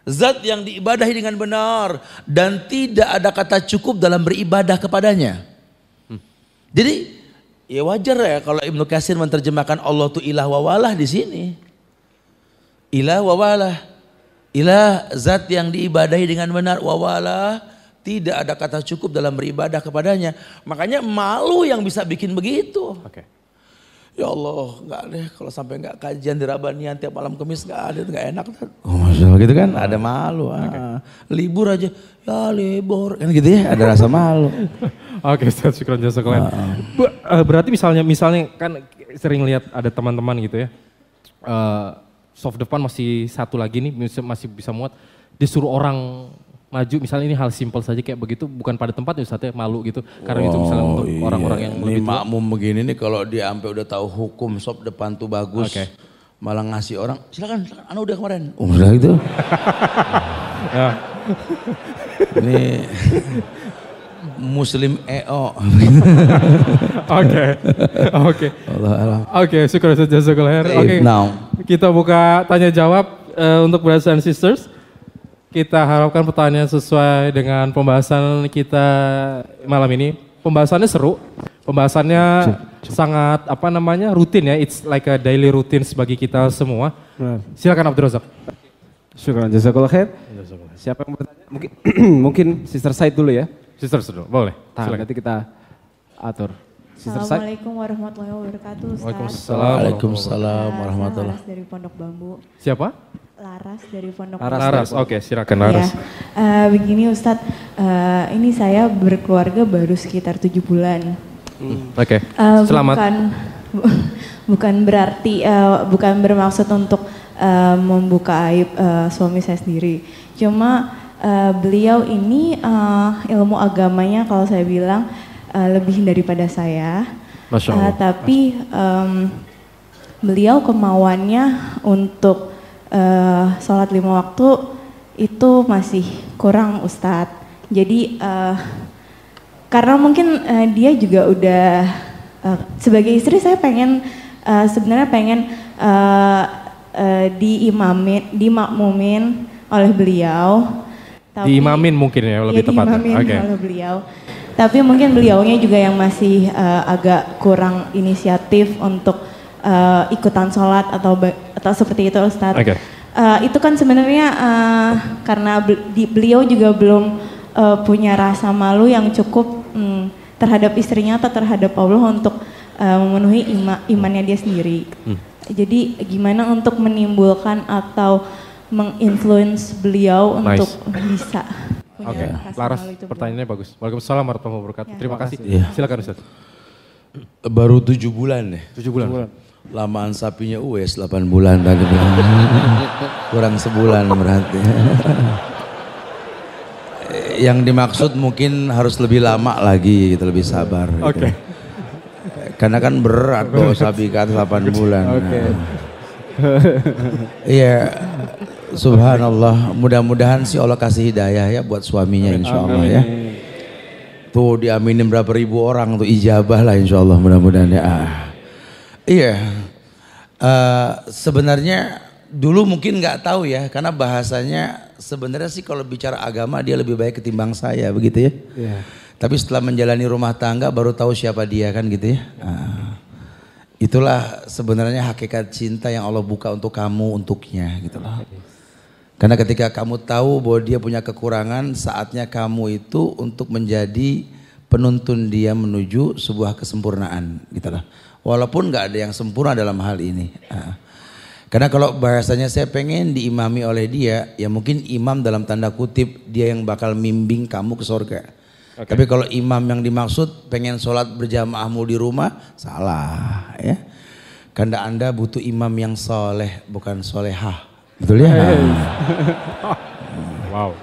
Zat yang diibadahi dengan benar. Dan tidak ada kata cukup dalam beribadah kepadanya. Jadi ya wajar ya kalau Ibnu Katsir menerjemahkan Allah itu ilah wa wala di sini. Ilah wa wala. Ilah zat yang diibadahi dengan benar wa wala. Tidak ada kata cukup dalam beribadah kepadanya. Makanya malu yang bisa bikin begitu. Ya Allah, enggak deh kalau sampai enggak kajian di Rabanian tiap malam Kamis enggak ada, enggak enak. Oh Masya Allah gitu kan, ada malu. Libur aja, ya libur. Kan gitu ya, ada rasa malu. Ustaz, syukran jazakallah. Berarti misalnya kan sering lihat ada teman-teman gitu ya. Soft depan masih satu lagi nih, masih bisa muat. Disuruh orang maju, misalnya ini hal simpel saja kayak begitu, bukan pada tempatnya Ustaz ya, malu gitu. Karena itu misalnya untuk orang-orang yang lebih tua. Makmum begini nih kalau dia sampai udah tahu hukum sop depan tuh bagus, malah ngasih orang, silakan, anu udah kemarin. Udah gitu. Ini Muslim EO. Oke, syukur jazakallah. Kita buka tanya jawab untuk brothers and sisters. Kita harapkan pertanyaan sesuai dengan pembahasan kita malam ini. Pembahasannya seru, pembahasannya sangat rutin ya. It's like a daily routine bagi kita semua. Silakan Abdul Razak. Syukran jazakallah khair. Siapa yang bertanya? Mungkin Sister Said dulu ya. Sister dulu, boleh. Nanti kita atur. Assalamualaikum warahmatullahi wabarakatuh. Waalaikumsalam warahmatullahi wabarakatuh. Dari Pondok Bambu. Siapa? Laras dari Pondok Bambu. Laras, oke, silakan Laras. Ya, begini Ustadz, ini saya berkeluarga baru sekitar 7 bulan. Selamat. Bukan berarti, bukan bermaksud untuk membuka aib suami saya sendiri. Cuma beliau ini ilmu agamanya kalau saya bilang lebih daripada saya. Masya Allah. Tapi beliau kemauannya untuk sholat 5 waktu itu masih kurang Ustadz. Jadi karena mungkin dia juga udah sebagai istri saya sebenarnya pengen dimakmumin oleh beliau. Diimamin mungkin ya lebih tepatnya. Diimamin oleh beliau. Tapi mungkin beliaunya juga yang masih agak kurang inisiatif untuk ikutan sholat atau seperti itu Ustadz. Okay. Itu kan sebenarnya karena beliau juga belum punya rasa malu yang cukup terhadap istrinya atau terhadap Allah untuk memenuhi imannya dia sendiri. Jadi gimana untuk menimbulkan atau menginfluence beliau untuk bisa punya rasa Laras, malu itu. pertanyaannya bagus. Waalaikumsalam warahmatullahi wabarakatuh. Ya. Terima kasih. Ya. Silakan Ustaz. Baru 7 bulan deh. 7 bulan. Lamaan sapinya US 8 bulan tadi. Kurang sebulan berarti. Yang dimaksud mungkin harus lebih lama lagi, gitu, lebih sabar. Gitu. Oke. Karena kan berat tuh sapi kan 8 bulan. Oke. Iya, subhanallah. Mudah-mudahan sih Allah kasih hidayah ya buat suaminya insya Allah ya. Tuh diaminin berapa ribu orang tuh ijabah lah insya Allah mudah-mudahan ya. Iya, sebenarnya dulu mungkin nggak tahu ya karena bahasanya sebenarnya sih kalau bicara agama dia lebih baik ketimbang saya begitu ya. Yeah. Tapi setelah menjalani rumah tangga baru tahu siapa dia kan gitu ya. Itulah sebenarnya hakikat cinta yang Allah buka untuk kamu untuknya gitu loh. Karena ketika kamu tahu bahwa dia punya kekurangan, saatnya kamu itu untuk menjadi penuntun dia menuju sebuah kesempurnaan gitu loh. Walaupun nggak ada yang sempurna dalam hal ini. Karena kalau bahasanya saya pengen diimami oleh dia, ya mungkin imam dalam tanda kutip dia yang bakal mimbing kamu ke surga. Okay. Tapi kalau imam yang dimaksud pengen sholat berjamaahmu di rumah, salah ya. Karena Anda butuh imam yang soleh, bukan solehah. Betul ya? Wow.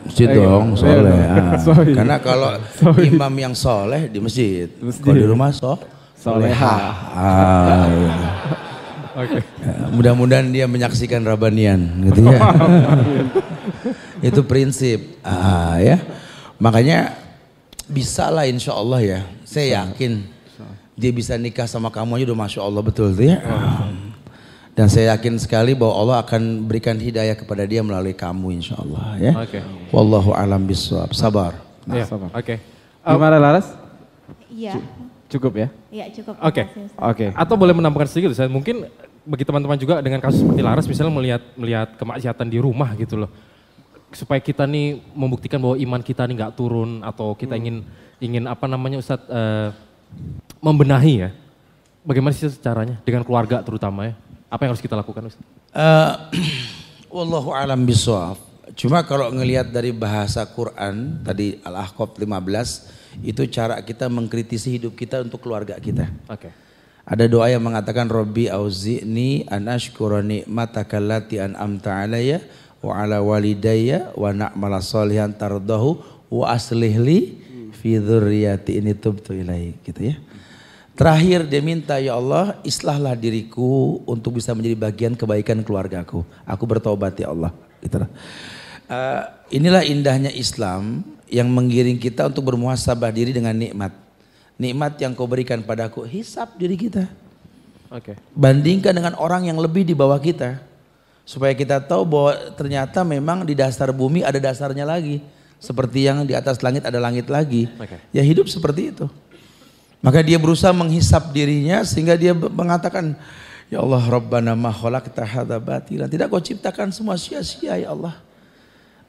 Masjid dong, soleh. Karena kalau imam yang soleh di masjid, kalau di rumah solehah. Oke. Mudah-mudahan dia menyaksikan Rabanian gitu ya. Itu prinsip. Ya. Makanya bisa lah insya Allah ya. Saya yakin dia bisa nikah sama kamu aja udah Masya Allah betul tuh ya. Dan saya yakin sekali bahwa Allah akan berikan hidayah kepada dia melalui kamu insya Allah ya. Oke. Wallahu alam bisawab. Sabar. Iya. Oke. Gimana Laras? Iya. Cukup ya? Iya cukup. Oke. Oke. Atau boleh menambahkan sedikit Ustaz, mungkin bagi teman-teman juga dengan kasus seperti Laras misalnya melihat kemaksiatan di rumah gitu loh. Supaya kita nih membuktikan bahwa iman kita nih nggak turun atau kita ingin apa namanya Ustaz membenahi ya. Bagaimana sih caranya dengan keluarga terutama ya? Apa yang harus kita lakukan Ustaz? Wallahu alam bisawab. Cuma kalau ngelihat dari bahasa Quran tadi Al-Ahqaf 15 itu cara kita mengkritisi hidup kita untuk keluarga kita. Oke. Ada doa yang mengatakan Rabbi auzi'ni an ashkura ni'mataka allati an'amta alayya wa ala walidayya wa na'mala shalihan tardahu wa aslih li fi dzurriyyati inni tubtu ilaik gitu ya. Terakhir dia minta ya Allah islahlah diriku untuk bisa menjadi bagian kebaikan keluargaku. Aku bertobat ya Allah gitu. Inilah indahnya Islam yang menggiring kita untuk bermuhasabah diri dengan nikmat. Nikmat yang kau berikan padaku, hisab diri kita. Oke. Bandingkan dengan orang yang lebih di bawah kita. Supaya kita tahu bahwa ternyata memang di dasar bumi ada dasarnya lagi. Seperti yang di atas langit ada langit lagi. Oke. Ya hidup seperti itu. Maka dia berusaha menghisap dirinya sehingga dia mengatakan, ya Allah Rabbana ma khalaqta hadza batilan. Tidak kau ciptakan semua sia-sia ya Allah.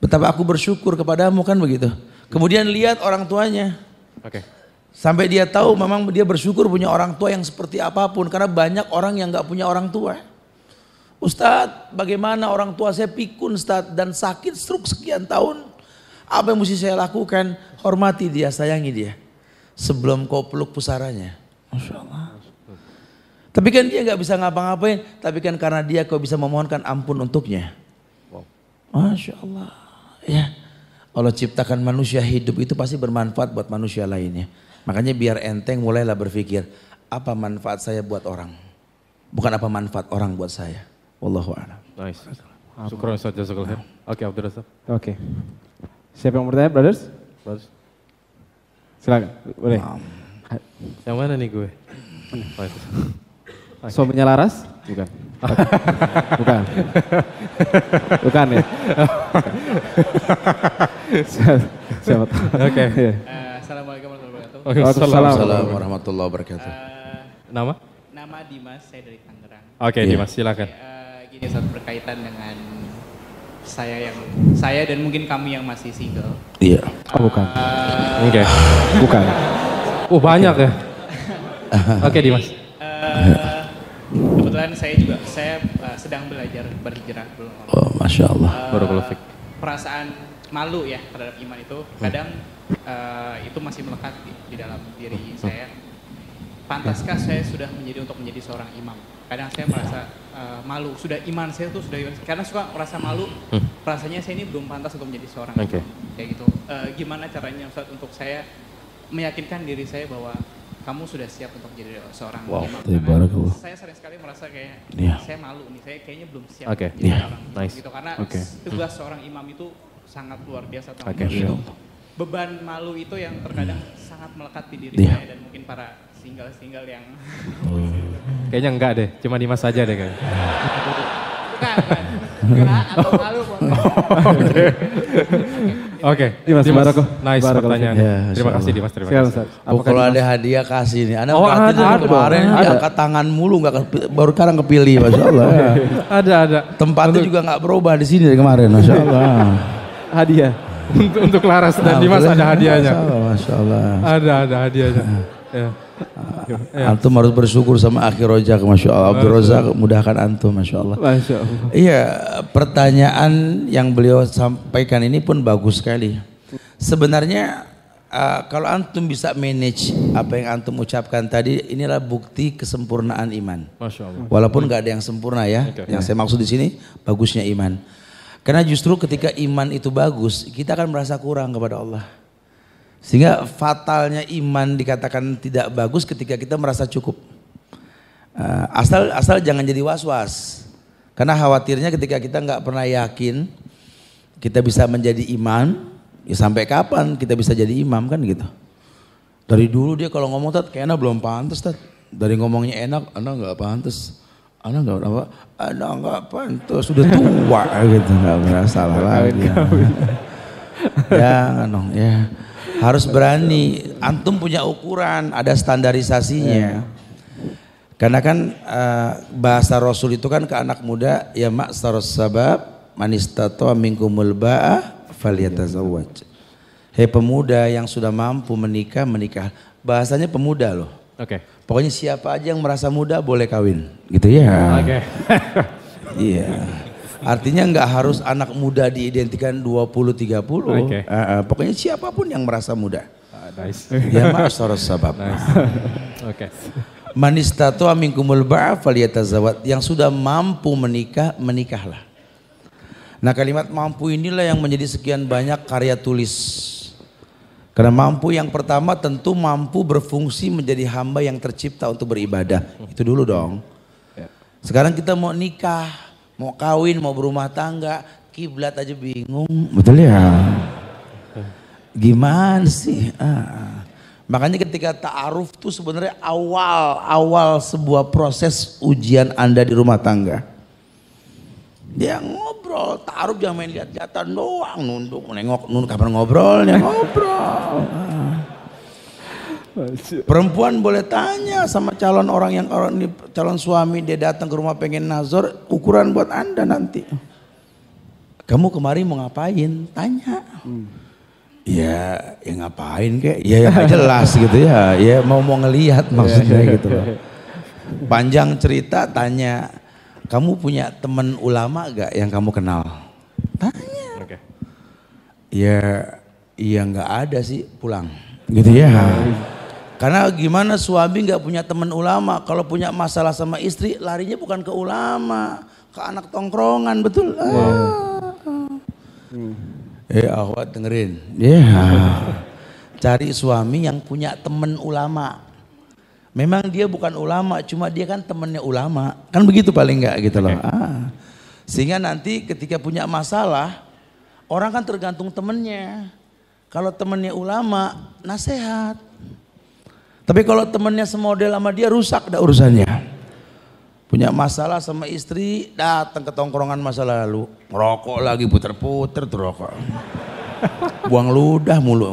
Betapa aku bersyukur kepadamu kan begitu. Kemudian lihat orang tuanya. Oke. Sampai dia tahu memang dia bersyukur punya orang tua yang seperti apapun. Karena banyak orang yang gak punya orang tua. Ustadz bagaimana orang tua saya pikun Ustadz dan sakit stroke sekian tahun. Apa yang mesti saya lakukan? Hormati dia, sayangi dia. Sebelum kau peluk pusaranya. Masya Allah. Tapi kan dia gak bisa ngapa-ngapain. Tapi kan karena dia kau bisa memohonkan ampun untuknya. Wow. Masya Allah. Ya, Allah ciptakan manusia hidup itu pasti bermanfaat buat manusia lainnya. Makanya biar enteng mulailah berpikir, apa manfaat saya buat orang? Bukan apa manfaat orang buat saya. Wallahu a'lam. Nice. Syukran Ustaz, jazakallahu khair. Oke, Abdul Razak. Oke. Siapa yang mau bertanya, brothers? Bagus. Silakan, boleh. Yang mana nih gue? Suaminya Laras? Bukan. Bukan. Bukan ya. Siapa tahu. Oke. Iya. Assalamualaikum warahmatullahi Waalaikumsalam warahmatullahi wabarakatuh. Nama? Nama Dimas, saya dari Tangerang. Oke, Dimas, silakan. Gini, saat berkaitan dengan saya dan mungkin kami yang masih single. Iya. Bukan. Oke. Bukan. Banyak ya. Oke, Dimas. Kebetulan saya sedang belajar berhijrah belum. Oh, Masya Allah. Perasaan malu ya terhadap iman itu kadang itu masih melekat di dalam diri saya. Pantaskah saya sudah menjadi seorang imam? Kadang saya merasa malu, iman saya tuh sudah, karena suka merasa malu, rasanya saya ini belum pantas untuk menjadi seorang imam. Kayak gitu. Gimana caranya Ustaz untuk saya meyakinkan diri saya bahwa kamu sudah siap untuk menjadi seorang imam? Karena saya sering sekali merasa kayak saya malu nih, saya kayaknya belum siap menjadi seorang imam gitu. Karena tugas seorang imam itu sangat luar biasa. Itu beban malu itu yang terkadang sangat melekat di diri saya dan mungkin para single yang kayaknya enggak deh, cuma Dimas saja deh kayaknya. Bukan. Atau malu. Oke, Dimas, nice pertanyaan. Terima kasih Dimas, terima kasih. Kalau ada hadiah kasih nih. Anda kemarin angkat tangan mulu, baru sekarang kepilih, Masya Allah. Ada. Tempatnya juga nggak berubah di sini dari kemarin, Masya Allah. Hadiah. Untuk Laras dan Dimas ada hadiahnya. Masya Allah. Ada hadiahnya. Antum harus bersyukur sama Akhi Rojak, Masya Allah. Abdul Razak mudahkan antum, Masya Allah. Masya Allah. Iya, pertanyaan yang beliau sampaikan ini pun bagus sekali. Sebenarnya kalau antum bisa manage apa yang antum ucapkan tadi, inilah bukti kesempurnaan iman. Masya Allah. Walaupun nggak ada yang sempurna ya. Yang saya maksud di sini bagusnya iman. Karena justru ketika iman itu bagus, kita akan merasa kurang kepada Allah. Sehingga fatalnya iman dikatakan tidak bagus ketika kita merasa cukup. Asal jangan jadi was-was. Karena khawatirnya ketika kita nggak pernah yakin kita bisa menjadi imam, ya sampai kapan kita bisa jadi imam kan gitu. Dari dulu dia kalau ngomong kayaknya belum pantas Tat. Dari ngomongnya enak, Anda nggak pantas. Anda nggak pantas, sudah tua gitu, nggak merasa lagi. Jangan dong ya. Harus berani, antum punya ukuran, ada standarisasinya. Karena kan bahasa Rasul itu kan ke anak muda, ya ma'sarus sabab manistata'a minkumul ba'ah falyatazawwaj. Hei pemuda yang sudah mampu menikah. Bahasanya pemuda loh. Pokoknya siapa aja yang merasa muda boleh kawin, gitu ya. Iya. Artinya nggak harus anak muda diidentikan 20-30. Pokoknya siapapun yang merasa muda. Ya ma'asharus sabab. Man istata'a minkumul ba'a falyatazawwaj. Yang sudah mampu menikah, menikahlah. Nah, kalimat mampu inilah yang menjadi sekian banyak karya tulis. Karena mampu yang pertama tentu mampu berfungsi menjadi hamba yang tercipta untuk beribadah. Itu dulu dong. Sekarang kita mau nikah, mau kawin, mau berumah tangga, kiblat aja bingung. Betul ya? Gimana sih? Makanya ketika ta'aruf tuh sebenarnya awal sebuah proses ujian Anda di rumah tangga. Dia ngobrol, ta'aruf jangan main lihat-lihatan doang, nunduk, menengok, kapan ngobrolnya, ngobrol. Perempuan boleh tanya sama calon calon suami, dia datang ke rumah pengen nazar, ukuran buat Anda nanti. Kamu kemarin mau ngapain? Tanya. Ya ngapain kek? Ya gak jelas gitu ya. Ya mau ngelihat maksudnya gitu loh. Panjang cerita tanya. Kamu punya teman ulama gak yang kamu kenal? Tanya. Ya nggak ada sih, pulang. Gitu ya. Karena gimana suami nggak punya teman ulama? Kalau punya masalah sama istri, larinya bukan ke ulama, ke anak tongkrongan, betul? Akhwat dengerin. Cari suami yang punya teman ulama. Memang dia bukan ulama, cuma dia kan temennya ulama. Kan begitu paling enggak gitu loh. Sehingga nanti ketika punya masalah, orang kan tergantung temennya. Kalau temennya ulama, nasihat. Tapi kalau temennya semodel sama dia, rusak dah urusannya. Punya masalah sama istri, datang ke tongkrongan masa lalu. Ngerokok lagi, puter-puter tuh rokok. Buang ludah mulu.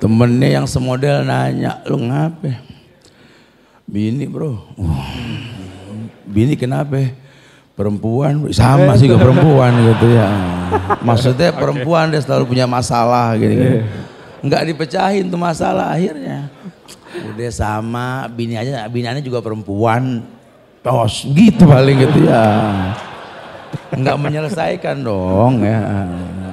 Temennya yang semodel nanya, lu ngapa? Bini bro. Bini kenapa? Perempuan, sama sih ke perempuan gitu ya. Maksudnya perempuan dia selalu punya masalah gitu. Enggak dipecahin tuh masalah akhirnya. Udah sama, biniannya juga perempuan. Tos gitu paling gitu ya. Enggak menyelesaikan dong ya.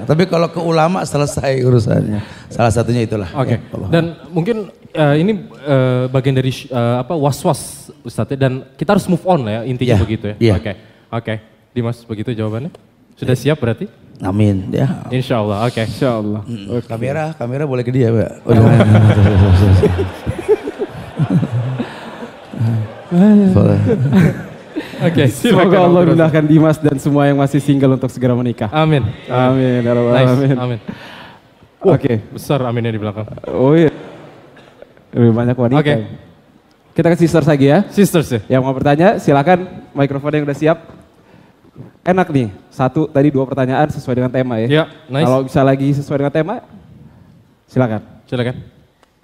Tapi kalau ke ulama selesai urusannya. Salah satunya itulah. Oke. Dan mungkin ini bagian dari was-was Ustadz ya, dan kita harus move on lah ya intinya begitu ya. Oke. Dimas begitu jawabannya. Sudah siap berarti? Amin ya. Insya Allah. Oke. Insya Allah. Kamera boleh ke dia, Pak. Oke, semoga Allah mudahkan Dimas dan semua yang masih single untuk segera menikah. Amin. Amin. Nice. Amin. Oke. Besar aminnya di belakang. Oh iya. Lebih banyak wanita. Oke. Kita ke sisters lagi ya. Sisters ya. Yang mau bertanya silakan, mikrofonnya yang udah siap. Enak nih, 2 pertanyaan sesuai dengan tema ya. Iya, nice. Kalau bisa lagi sesuai dengan tema, silakan.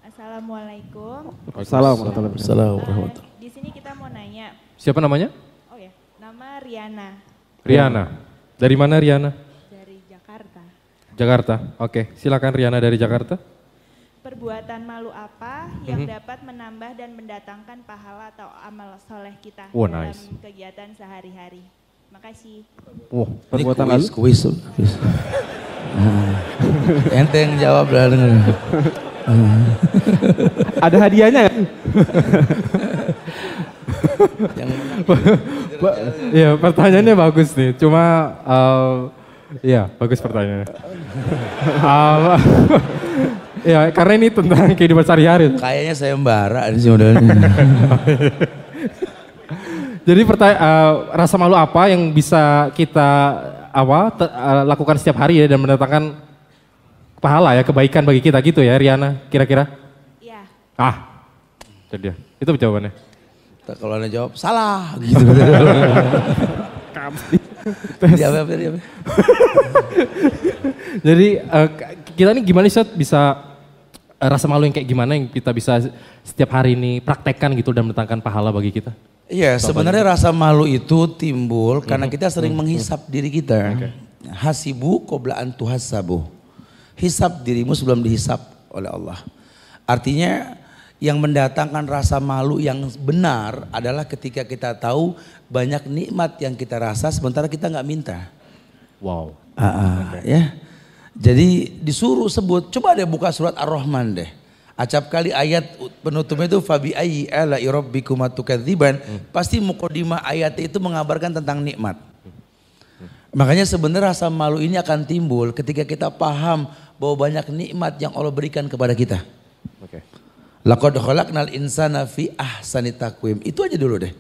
Assalamualaikum. Assalamualaikum. Di sini kita mau nanya. Siapa namanya? Oh ya, nama Riana. Riana. Dari mana Riana? Dari Jakarta. Jakarta. Oke, silakan Riana dari Jakarta. Perbuatan malu apa yang dapat menambah dan mendatangkan pahala atau amal soleh kita dalam kegiatan sehari-hari? Makasih. Perbuatan malu? Kuis. Ente yang jawab lah denger. Ada hadiahnya kan? Iya, pertanyaannya bagus nih. Cuma iya, bagus pertanyaannya. Ya, karena ini tentang kehidupan sehari-hari. Kayaknya sayembara sih modelnya. Jadi rasa malu apa yang bisa kita lakukan setiap hari ya dan mendatangkan pahala ya, kebaikan bagi kita gitu ya Riana, kira-kira? Iya. Itu dia. Itu jawabannya. Kalau Anda jawab salah gitu. Jawab. Jadi kita ini gimana sih bisa rasa malu yang kayak gimana yang kita bisa setiap hari ini praktekkan gitu dan mendatangkan pahala bagi kita? Iya, sebenarnya rasa malu itu timbul karena kita sering menghisap diri kita. Hasibu qabla an tuhasabu. Hisap dirimu sebelum dihisap oleh Allah. Artinya yang mendatangkan rasa malu yang benar adalah ketika kita tahu banyak nikmat yang kita rasa sementara kita nggak minta. Wow. Ya. Jadi disuruh sebut, coba deh buka surat Ar-Rahman deh. Acap kali ayat penutupnya itu fabi ayyi ala'i rabbikuma tukadziban. Pasti mukadimah ayat itu mengabarkan tentang nikmat. Makanya sebenarnya rasa malu ini akan timbul ketika kita paham bahwa banyak nikmat yang Allah berikan kepada kita. Laqad khalaqnal insana fi ahsani taqwim. Itu aja dulu deh.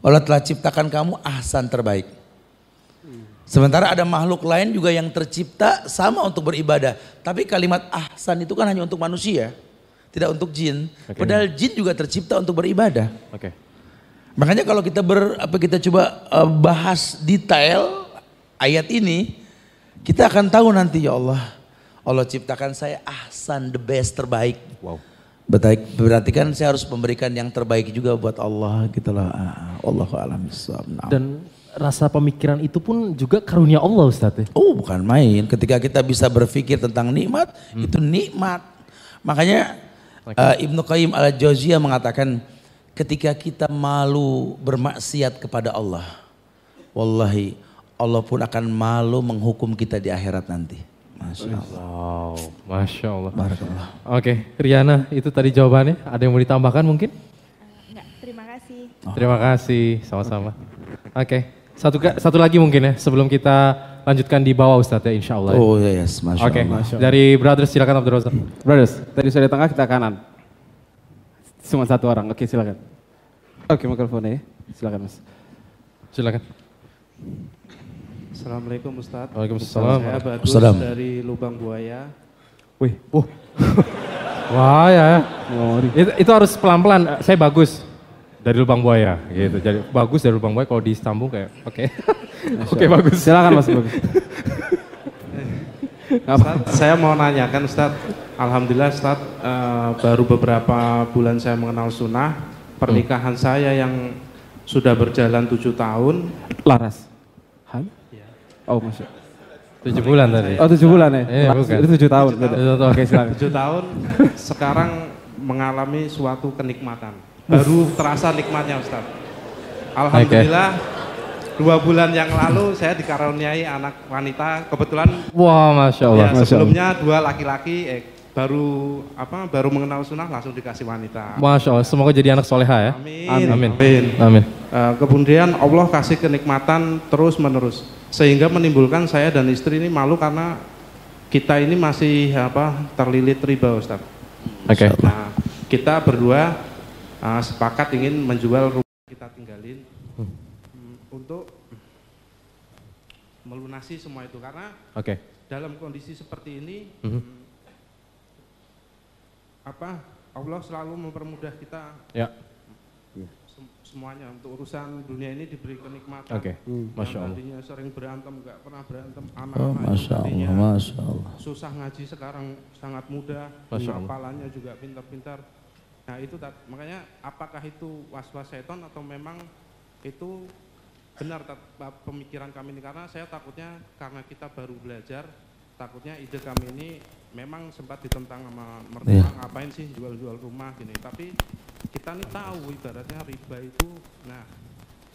Allah telah ciptakan kamu ahsan terbaik. Sementara ada makhluk lain juga yang tercipta sama untuk beribadah. Tapi kalimat ahsan itu kan hanya untuk manusia. Tidak untuk jin. Padahal jin juga tercipta untuk beribadah. Makanya kalau kita kita coba bahas detail ayat ini, kita akan tahu nanti ya Allah. Allah ciptakan saya ahsan, the best, terbaik. Wow. Berarti kan saya harus memberikan yang terbaik juga buat Allah gitu lah. Allahu a'lam bishawab. Dan rasa pemikiran itu pun juga karunia Allah Ustaz. Oh, bukan main. Ketika kita bisa berpikir tentang nikmat, itu nikmat. Makanya Ibnu Qayyim al-Jauziyah mengatakan ketika kita malu bermaksiat kepada Allah, wallahi Allah pun akan malu menghukum kita di akhirat nanti. Masya Allah. Wow, Masya Allah. Barakallah. Oke, Riana itu tadi jawabannya. Ada yang mau ditambahkan mungkin? Enggak, terima kasih. Terima kasih, sama-sama. Oke, satu lagi mungkin ya sebelum kita lanjutkan di bawah Ustadz ya insya Allah. Oh yes, Masya Allah. Oke, dari brothers silakan Abdul Razak. Brothers, tadi saya di tengah, kita kanan. Cuma satu orang, oke silakan. Oke, mikrofonnya ya, silakan Mas. Silakan. Assalamualaikum Ustadz. Waalaikumsalam. Saya Badus dari Lubang Buaya. Wih, wah ya. Itu harus pelan-pelan. Saya bagus dari Lubang Buaya gitu. Jadi bagus dari Lubang Buaya kalau disambung kayak oke. Oke, bagus. Silakan Mas. Bagus. Ustadz, saya mau nanyakan Ustadz, Alhamdulillah Ustaz, baru beberapa bulan saya mengenal sunnah. Pernikahan saya yang sudah berjalan 7 tahun. Laras. Han? Oh, masuk. 7 bulan tadi. Oh, 7 bulan ya? Bukan. Itu 7 tahun. Oke, silakan. 7 tahun, sekarang mengalami suatu kenikmatan. Baru terasa nikmatnya Ustaz. Alhamdulillah, 2 bulan yang lalu saya dikaruniai anak wanita. Kebetulan, Wah, Masya Allah. ya, sebelumnya 2 laki-laki, baru mengenal sunnah langsung dikasih wanita. Masya Allah, semoga jadi anak soleha ya. Amin. Amin. Kemudian Allah kasih kenikmatan terus menerus, sehingga menimbulkan saya dan istri ini malu karena kita ini masih terlilit riba Ustaz. Oke. Nah, kita berdua sepakat ingin menjual rumah kita tinggalin untuk melunasi semua itu, karena dalam kondisi seperti ini Allah selalu mempermudah kita. Ya. Semuanya untuk urusan dunia ini diberi kenikmatan. Masya Allah. Tadinya sering berantem, nggak pernah berantem. Masya Allah, Masya Allah. Susah ngaji sekarang sangat mudah. Hafalannya juga pintar-pintar. Nah itu makanya apakah itu was-was setan atau memang itu benar pemikiran kami ini, karena saya takutnya karena kita baru belajar, takutnya ide kami ini memang sempat ditentang sama mertua, ngapain sih jual-jual rumah gini, tapi kita nih tahu ibaratnya riba itu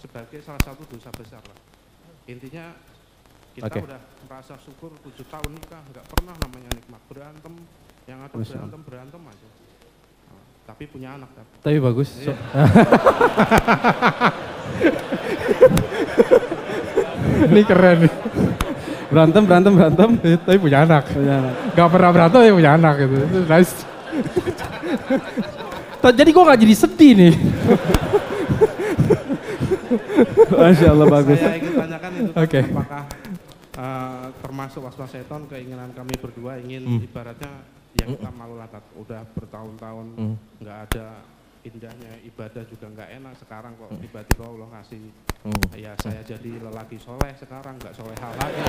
sebagai salah satu dosa besar lah. Intinya kita udah merasa syukur 7 tahun nikah, nggak pernah namanya nikmat, berantem, yang ada berantem aja. Tapi punya anak kan. Tapi bagus. Ini keren nih. Berantem, tapi punya anak. Gak pernah berantem tapi punya anak gitu. Itu nice. Jadi gue gak jadi sedih nih. Masya Allah, bagus. Saya ingin tanyakan itu apakah termasuk was-was setan, keinginan kami berdua ingin ibaratnya yang kita malu latat, udah bertahun-tahun nggak ada indahnya ibadah juga nggak enak, sekarang kok tiba-tiba Allah ngasih ya saya jadi lelaki soleh, sekarang nggak soleha lagi.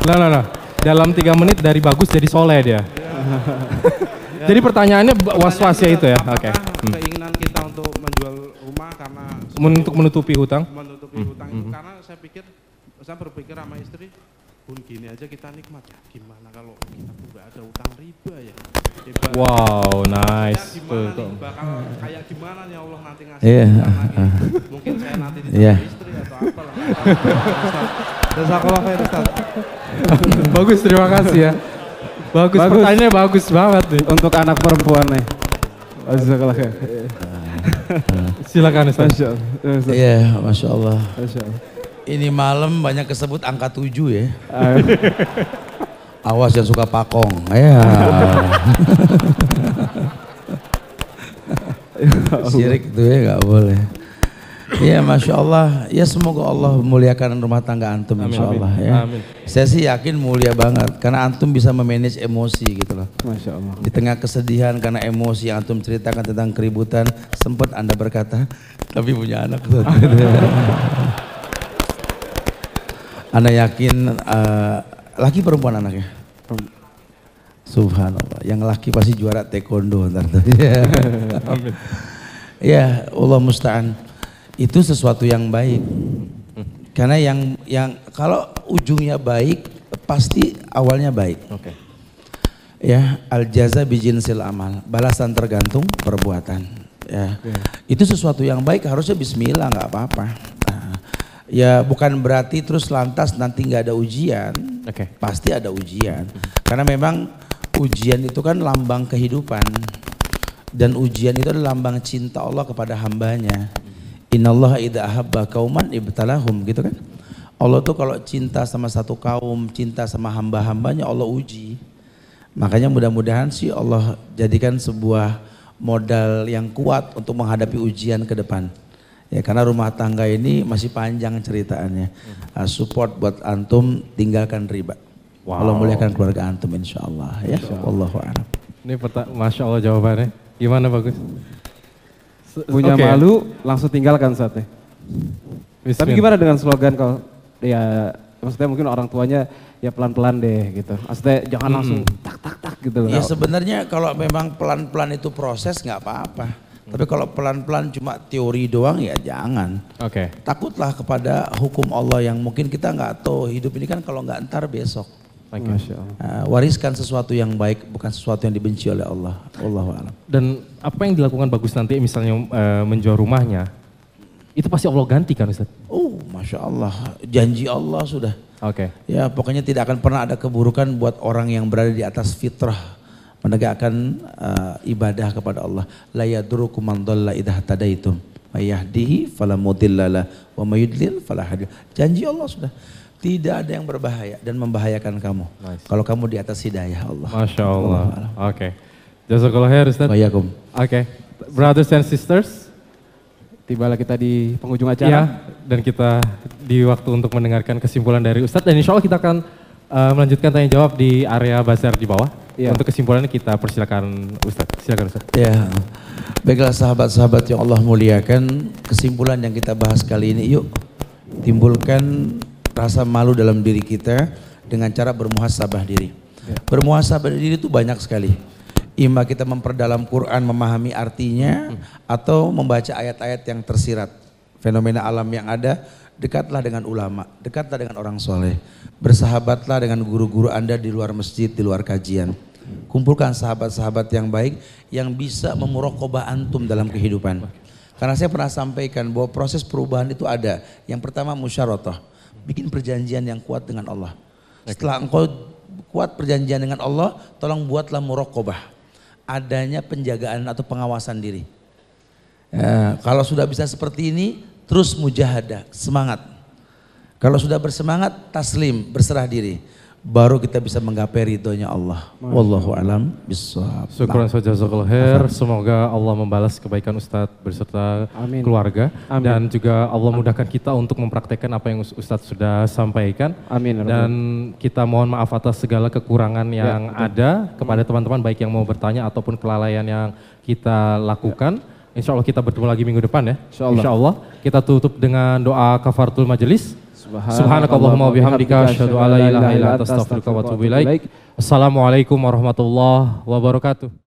Nah. Dalam 3 menit dari bagus jadi soleh dia. Jadi pertanyaannya was-was ya itu ya. Keinginan kita untuk menjual rumah karena untuk menutupi hutang. Itu karena saya berpikir sama istri, pun gini aja kita nikmat ya, gimana kalau kita udah ada utang riba ya. Wow, nice. Bakal kayak gimana nih Allah nanti ngasih lagi. Mungkin saya nanti ditanya istri atau apalah. Jazakallah khair Ustaz. Bagus, terima kasih ya. Bagus. Pertanyaannya bagus banget nih. Untuk anak perempuan nih. Jazakallah khair. Silakan Ustaz. Iya, Masya Allah. Masya Allah. Ini malam banyak kesebut angka 7 ya. Awas yang suka pakong. Ya. Syirik itu ya gak boleh. Ya Masya Allah. Ya semoga Allah memuliakan rumah tangga antum insya Allah ya. Amin. Saya sih yakin mulia banget karena antum bisa memanage emosi gitu loh. Masya Allah. Di tengah kesedihan karena emosi yang antum ceritakan tentang keributan, sempat Anda berkata, tapi punya anak. Anda yakin laki perempuan anaknya? Subhanallah, yang laki pasti juara taekwondo ntar tuh. Amin. Ya Allah musta'an, itu sesuatu yang baik. Karena yang kalau ujungnya baik pasti awalnya baik. Ya, al jaza bijinsil amal, balasan tergantung perbuatan. Ya, itu sesuatu yang baik, harusnya bismillah nggak apa-apa. Ya bukan berarti terus lantas nanti nggak ada ujian, pasti ada ujian. Karena memang ujian itu kan lambang kehidupan, dan ujian itu adalah lambang cinta Allah kepada hambanya. Innallaha idza ahabba qauman ibtalahum, gitu kan. Allah tuh kalau cinta sama satu kaum, cinta sama hamba-hambanya, Allah uji. Makanya mudah-mudahan sih Allah jadikan sebuah modal yang kuat untuk menghadapi ujian ke depan. Ya karena rumah tangga ini masih panjang ceritaannya. Support buat antum, tinggalkan riba. Allah muliakan keluarga antum insya Allah ya. Wallahu a'lam. Ini Masya Allah jawabannya. Gimana bagus? Punya malu langsung tinggalkan saatnya. Tapi gimana dengan slogan kalau ya maksudnya mungkin orang tuanya ya pelan-pelan deh gitu. Maksudnya jangan langsung tak gitu loh. Ya sebenarnya kalau memang pelan-pelan itu proses nggak apa-apa. Tapi kalau pelan-pelan cuma teori doang ya jangan. Oke. Takutlah kepada hukum Allah yang mungkin kita nggak tahu. Hidup ini kan kalau nggak ntar besok. Masya Allah. Wariskan sesuatu yang baik, bukan sesuatu yang dibenci oleh Allah. Wallahu a'lam. Dan apa yang dilakukan bagus nanti misalnya menjual rumahnya, itu pasti Allah ganti kan Ustaz? Oh Masya Allah, janji Allah sudah. Oke. Ya pokoknya tidak akan pernah ada keburukan buat orang yang berada di atas fitrah. Menegakkan ibadah kepada Allah. La yadurukum man dhalla idza hadaitum. May yahdihi fala mudhillalah wa may yudlil fala hadiya. Janji Allah sudah. Tidak ada yang berbahaya dan membahayakan kamu. Nice. Kalau kamu di atas hidayah Allah. Masya Allah. Oke. Jazakallah khair Ustaz. Waalaikum. Oke. Brothers and sisters. Tibalah kita di penghujung acara. Ya, dan kita di waktu untuk mendengarkan kesimpulan dari Ustaz. Dan insya Allah kita akan melanjutkan tanya jawab di area bazar di bawah. Ya. Untuk kesimpulannya kita persilakan Ustaz. Silakan Ustaz. Ya. Baiklah sahabat-sahabat yang Allah muliakan. Kesimpulan yang kita bahas kali ini, yuk timbulkan rasa malu dalam diri kita dengan cara bermuhasabah diri. Ya. Bermuhasabah diri itu banyak sekali. Ima kita memperdalam Quran, memahami artinya, atau membaca ayat-ayat yang tersirat. Fenomena alam yang ada, dekatlah dengan ulama, dekatlah dengan orang soleh. Bersahabatlah dengan guru-guru Anda di luar masjid, di luar kajian. Kumpulkan sahabat-sahabat yang baik yang bisa memuraqabah antum dalam kehidupan. Karena saya pernah sampaikan bahwa proses perubahan itu ada. Yang pertama musyaratah. Bikin perjanjian yang kuat dengan Allah. Setelah engkau kuat perjanjian dengan Allah, tolong buatlah muraqabah. Adanya penjagaan atau pengawasan diri. Kalau sudah bisa seperti ini, terus mujahadah, semangat. Kalau sudah bersemangat, taslim, berserah diri. Baru kita bisa menggapai ridhonya Allah. Wallahu a'lam bishawab. Syukran saja jazakallahu khair. Semoga Allah membalas kebaikan Ustadz beserta keluarga. Amin. Dan juga Allah mudahkan kita untuk mempraktekkan apa yang Ustadz sudah sampaikan. Amin. Dan kita mohon maaf atas segala kekurangan yang ada kepada teman-teman baik yang mau bertanya ataupun kelalaian yang kita lakukan. Insya Allah kita bertemu lagi minggu depan ya. Insya Allah. Kita tutup dengan doa kafaratul majelis. Subhanakallahumma wabihamdika asyhadu an la ilaha illa anta astaghfiruka wa atubu ilaik. Assalamualaikum warahmatullahi wabarakatuh.